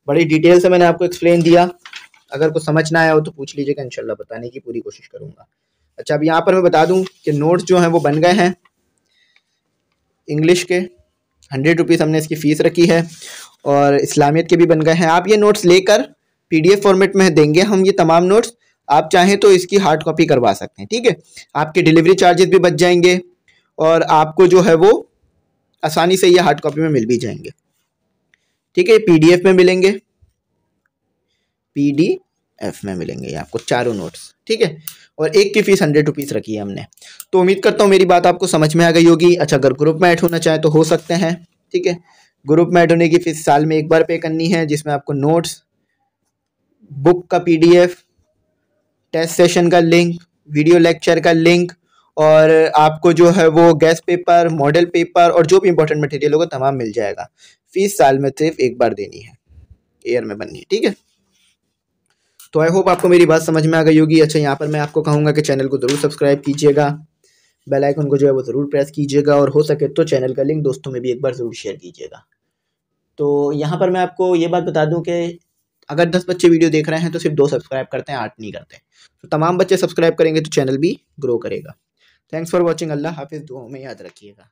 [SPEAKER 1] बड़ी डिटेल से मैंने आपको एक्सप्लेन दिया। अगर कुछ समझ ना आया हो तो पूछ लीजिएगा, इंशाल्लाह बताने की पूरी कोशिश करूंगा। अच्छा, अब यहाँ पर मैं बता दूं कि नोट्स जो हैं वो बन गए हैं इंग्लिश के, 100 रुपीज़ हमने इसकी फ़ीस रखी है, और इस्लामियत के भी बन गए हैं। आप ये नोट्स लेकर PDF फॉर्मेट में देंगे हम ये तमाम नोट्स, आप चाहें तो इसकी हार्ड कॉपी करवा सकते हैं। ठीक है, आपके डिलीवरी चार्जेस भी बच जाएंगे और आपको जो है वो आसानी से ये हार्ड कॉपी में मिल भी जाएंगे। ठीक है, PDF में मिलेंगे, PDF में मिलेंगे ये आपको चारों नोट्स। ठीक है, और एक की फ़ीस 100 रुपीज़ रखी है हमने। तो उम्मीद करता हूँ मेरी बात आपको समझ में आ गई होगी। अच्छा, अगर ग्रुप में ऐड होना चाहें तो हो सकते हैं। ठीक है, ग्रुप में ऐड होने की फ़ीस साल में एक बार पे करनी है, जिसमें आपको नोट्स, बुक का PDF, टेस्ट सेशन का लिंक, वीडियो लेक्चर का लिंक, और आपको जो है वो गेस्ट पेपर, मॉडल पेपर और जो भी इंपॉर्टेंट मटेरियल होगा तमाम मिल जाएगा। फ़ीस साल में सिर्फ एक बार देनी है, ईयर में बननी है। ठीक है, तो आई होप आपको मेरी बात समझ में आ गई होगी। अच्छा, यहाँ पर मैं आपको कहूँगा कि चैनल को ज़रूर सब्सक्राइब कीजिएगा, बेल आइकन को जो है वो ज़रूर प्रेस कीजिएगा, और हो सके तो चैनल का लिंक दोस्तों में भी एक बार ज़रूर शेयर कीजिएगा। तो यहाँ पर मैं आपको ये बात बता दूँ कि अगर 10 बच्चे वीडियो देख रहे हैं तो सिर्फ 2 सब्सक्राइब करते हैं, 8 नहीं करते। तो तमाम बच्चे सब्सक्राइब करेंगे तो चैनल भी ग्रो करेगा। Thanks for watching. अल्लाह हाफिज़, दुआओं में याद रखिएगा।